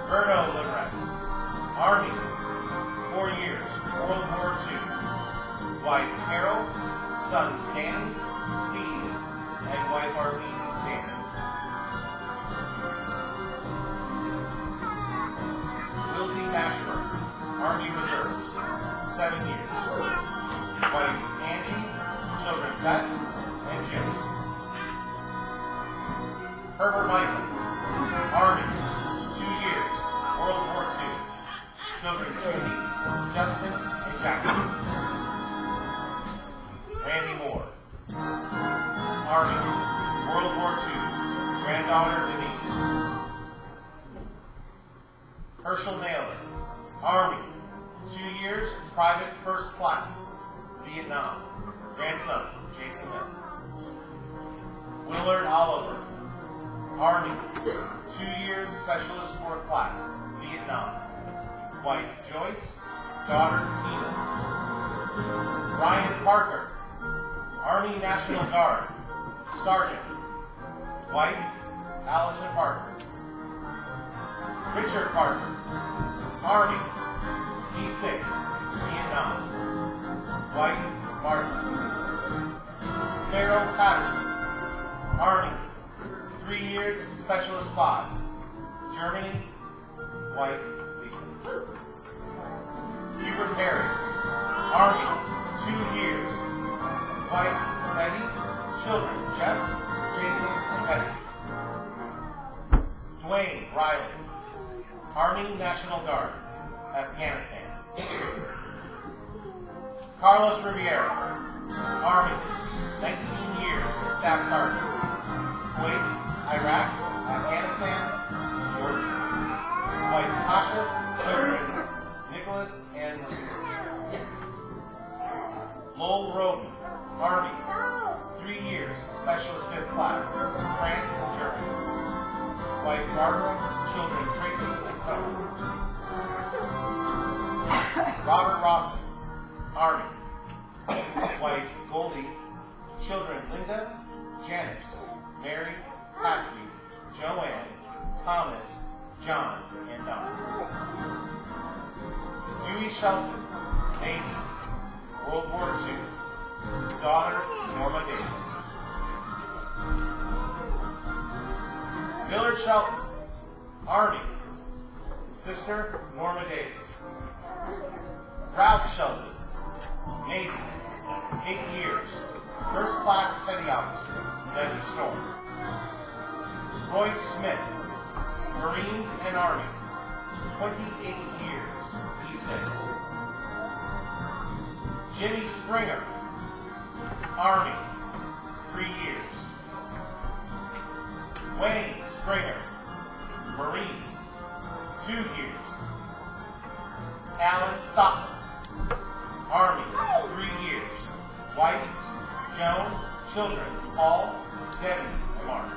Berto Liberac, Army, 4 years, World War II. Wife Carol, sons Danny, Steve, and wife Arlene Tanner. Lizzie Mashburn, Army Reserves, 7 years. Wife Angie, children Beth and Jim. Herbert Michael, Army, 2 years, World War II. Children Judy, Justin, and Jackie. Randy Moore, Army, World War II. Granddaughter Denise. Herschel Naylor, Army, 2 years, Private First Class, Vietnam. Grandson, Jason Hill. Willard Oliver, Army, 2 years, Specialist 4th Class, Vietnam. Wife Joyce, daughter Tina. Ryan Parker, Army National Guard, Sergeant. Wife Allison Parker. Richard Parker, Army, E6, Vietnam. Wife Martha. Carol Patterson, Army, 3 years, Specialist 5, Germany. Wife Lisa. Hubert Perry, Army, 2 years. Wife Betty, children Jeff, Jason, and Betsy. Dwayne Riley, Army National Guard, Afghanistan. Carlos Riviera, Army, 19 years, Staff Sergeant. Kuwait, Iraq, Afghanistan, Jordan. Wife Tasha, children Nicholas and Marie. Lowell Roden, Army, 3 years, Specialist 5th Class, France and Germany. Wife Barbara, children Tracy and Tony. Robert Rawson, Army. Wife Goldie, children Linda, Janice, Mary, Patsy, Joanne, Thomas, John, and Don. Dewey Shelton, Navy, World War II. Daughter, Norma Davis. Millard Shelton, Army. Sister, Norma Davis. Ralph Shelton, Navy, 8 years. First Class Petty Officer, Desert Storm. Royce Smith, Marines and Army, 28 years, E6. Jimmy Springer, Army, 3 years. Wayne Springer, Marines, 2 years. Alan Stockton, Army, 3 years. Wife, Joan, children, Paul, Debbie, and Mark.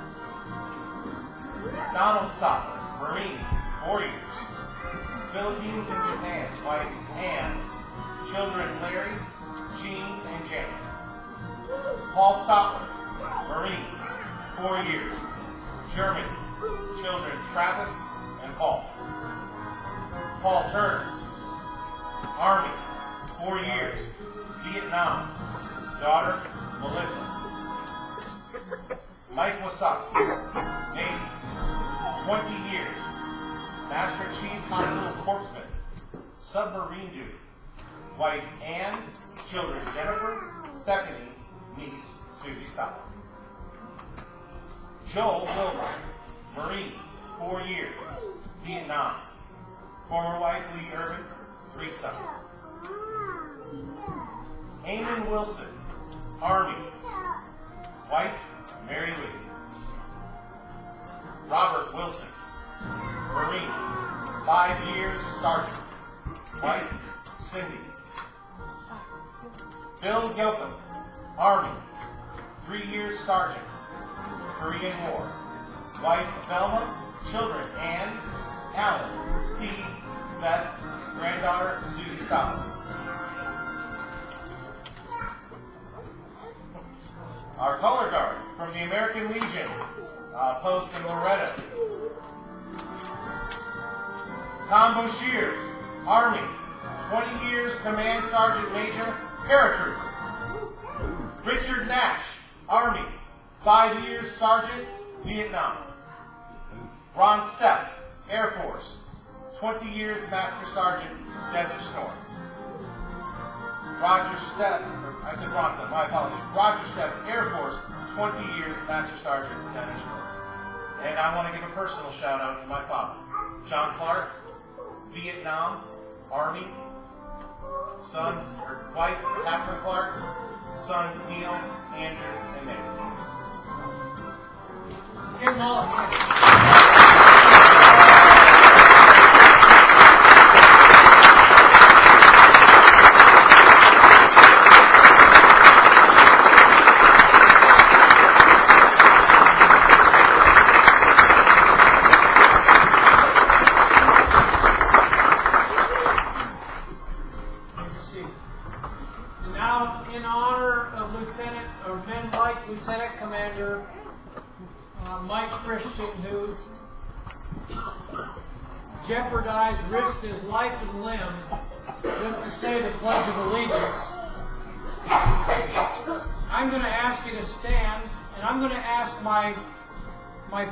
Donald Stockton, Marines, 4 years. Philippines and Japan, wife Anne, children Larry, Jean, and Janet. Paul Stopper, Marines, 4 years. Germany, children Travis and Paul. Paul Turner, Army, 4 years. Vietnam, daughter Melissa. Mike Wasaki, Navy, 20 years. Master Chief Hospital Corpsman, submarine duty. Wife Ann, children Jennifer, Stephanie, niece Susie Stopper. Joel Wilbur, Marines, 4 years. Vietnam. Former wife Lee Irvin, 3 sons. Eamon Wilson, Army. Wife Mary Lee. Robert Wilson, Marines, 5 years, Sergeant. Wife Cindy. Bill Gilpin, Army, 3 years, Sergeant. Korean War. Wife Velma, children Ann, Alan, Steve, Beth, granddaughter Susie Stopper. Our color guard from the American Legion, post in Loretto. Tom Boshears, Army, 20 years, Command Sergeant Major, Paratrooper. Richard Nash, Army, 5 years, Sergeant, Vietnam. Ron Stepp, Air Force, 20 years, Master Sergeant, Desert Storm. Roger Stepp, I said Ronson, my apologies. Roger Stepp, Air Force, 20 years, Master Sergeant, Desert Storm. And I want to give a personal shout out to my father, John Clark, Vietnam, Army, sons, or wife, Catherine Clark, sons Neil, Andrew, and Mason.
Let's give them all a hand. Lieutenant Commander Mike Christian, who's jeopardized, risked his life and limb just to say the Pledge of Allegiance. I'm going to ask you to stand, and I'm going to ask my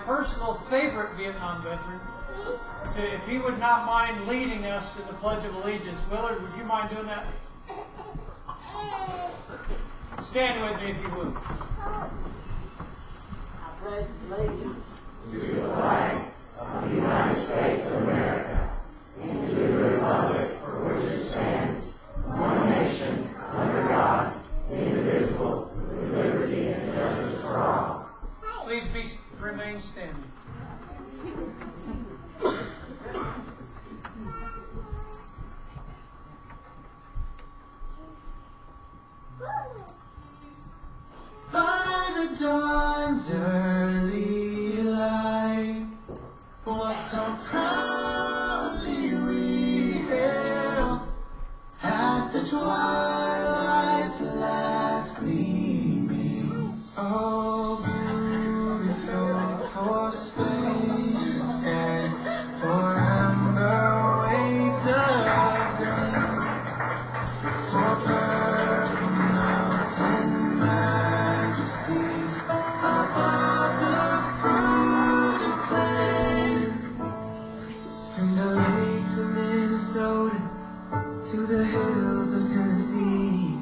personal favorite Vietnam veteran if he would not mind leading us in the Pledge of Allegiance. Willard, would you mind doing that? Stand with me if you would.
I pledge allegiance
to the flag of the United States of America and to the republic for which it stands, one nation, under God, indivisible, with liberty and justice for all.
Please remain standing.
By the dawn's early light, what so proudly we hailed at the twilight's last gleaming. Oh, beautiful for spacious skies, for amber waves of green, for purple mountain majesties above the fruited plain. From the lakes of Minnesota to the hills of Tennessee,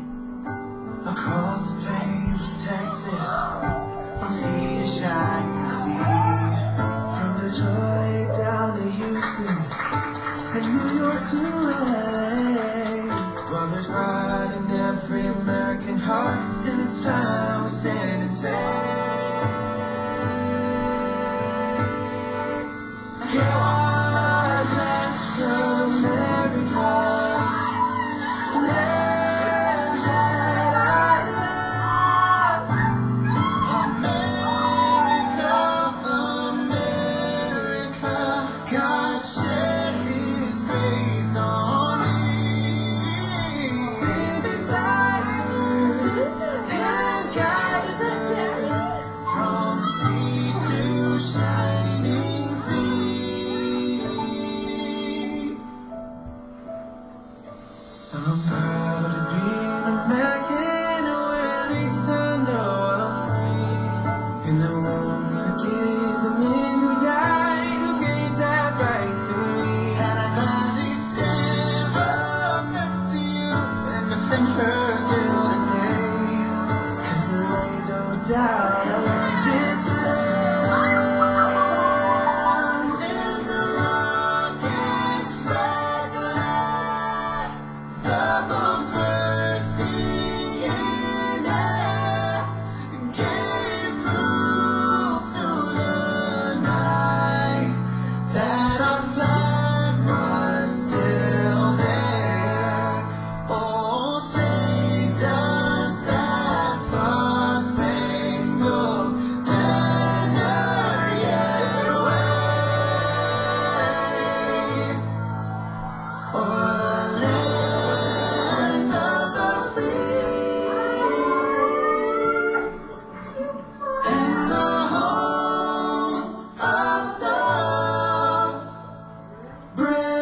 across the plains of Texas, from sea to shining sea, from Detroit down to Houston and New York to LA. Well, there's pride in every American heart, and it's time we stand and say, God bless America. God shed His grace. I'm proud to be an American, or at least I know I'm free. And I won't forget the men who died, who gave that right to me. And I gladly stand up next to you and defend her still today. 'Cause there ain't no doubt I love this land. And the rockets sparkle, the bombs bursting in air, gave proof through the night that our flag was still there. Oh, say does that star-spangled banner yet wave o'er the land of the free and the home of the brave.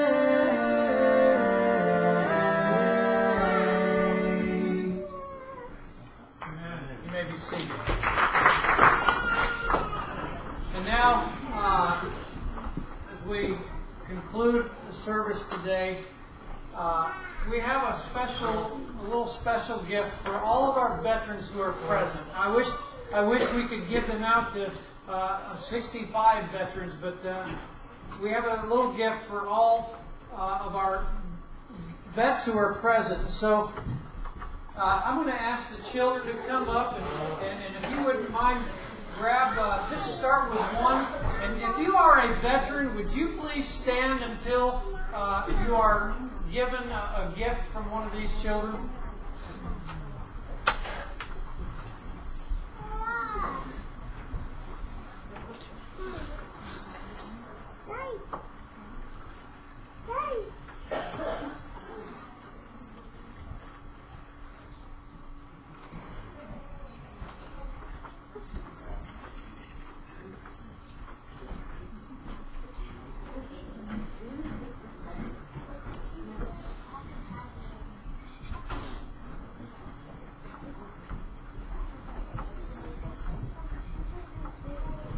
You may be seated. And now, as we conclude the service today, we have a little special gift for all of our veterans who are present. I wish we could give them out to 65 veterans, but we have a little gift for all of our vets who are present. So I'm going to ask the children to come up, and if you wouldn't mind, grab, just start with one. And if you are a veteran, would you please stand until you are given a gift from one of these children?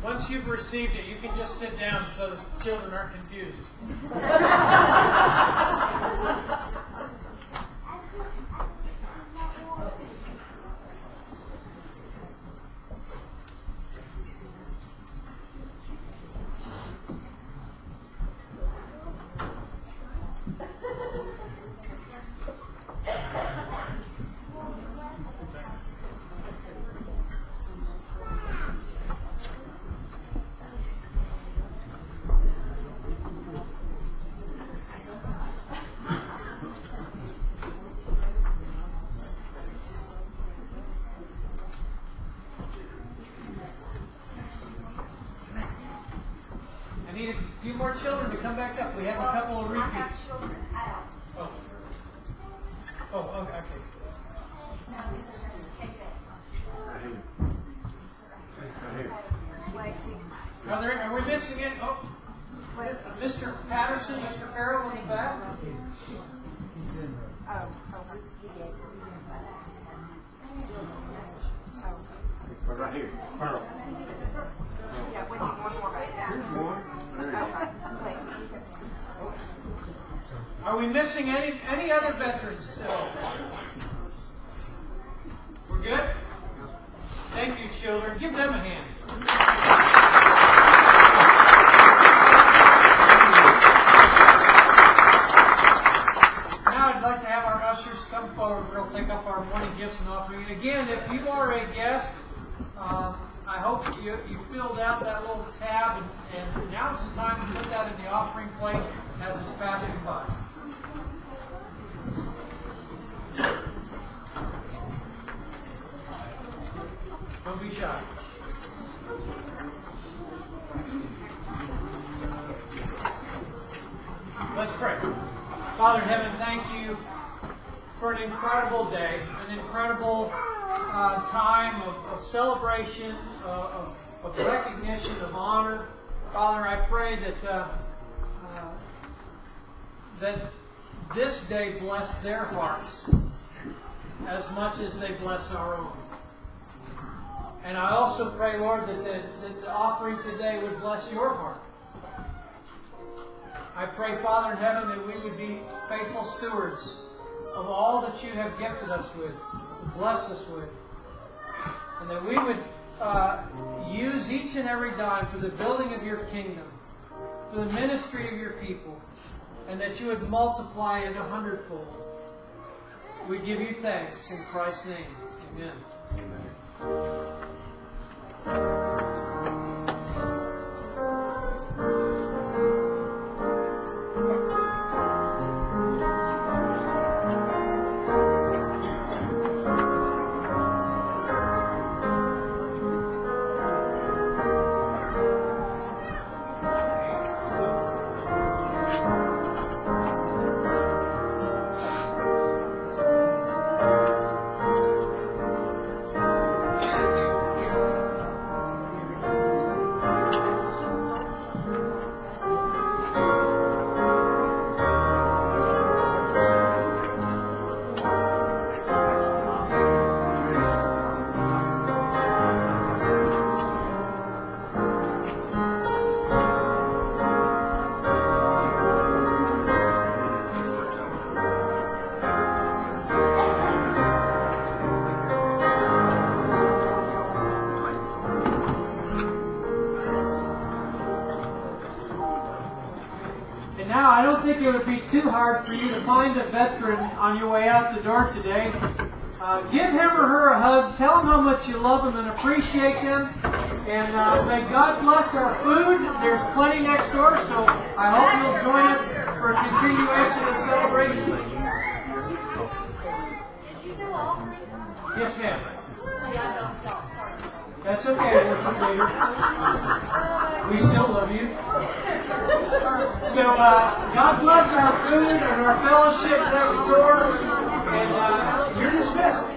Once you've received it, you can just sit down so the children aren't confused. I need a few more children to come back up. We have a couple of repeats. Oh. Oh, okay. Are we missing it? Oh, Mr. Patterson, Mr. Farrell in the back.
Right here. Pearl.
Yeah, we need one more right now. Okay, please.
Are we missing any other veterans still? We're good? Thank you, children. Give them a hand. Now I'd like to have our ushers come forward. We'll take up our morning gifts and offering. And again, if you are a guest, I hope you filled out that little tab, and now's the time to put that in the offering plate as it's passing by. Don't be shy. Let's pray. Father in heaven, thank you for an incredible day, an incredible time of celebration, of recognition, of honor. Father, I pray that this day bless their hearts as much as they bless our own. And I also pray, Lord, that the offering today would bless your heart. I pray, Father in heaven, that we would be faithful stewards of all that you have gifted us with, blessed us with, and that we would use each and every dime for the building of your kingdom, for the ministry of your people, and that you would multiply it 100-fold. We give you thanks in Christ's name. Amen. Now, I don't think it would be too hard for you to find a veteran on your way out the door today. Give him or her a hug. Tell them how much you love them and appreciate them. And may God bless our food. There's plenty next door, so I hope you'll join us for a continuation of celebration.
Did you do all three?
Yes, ma'am.
Oh, yeah, I don't stop. Sorry.
That's okay, listen later. We still love you. So, God bless our food and our fellowship next door. And you're dismissed.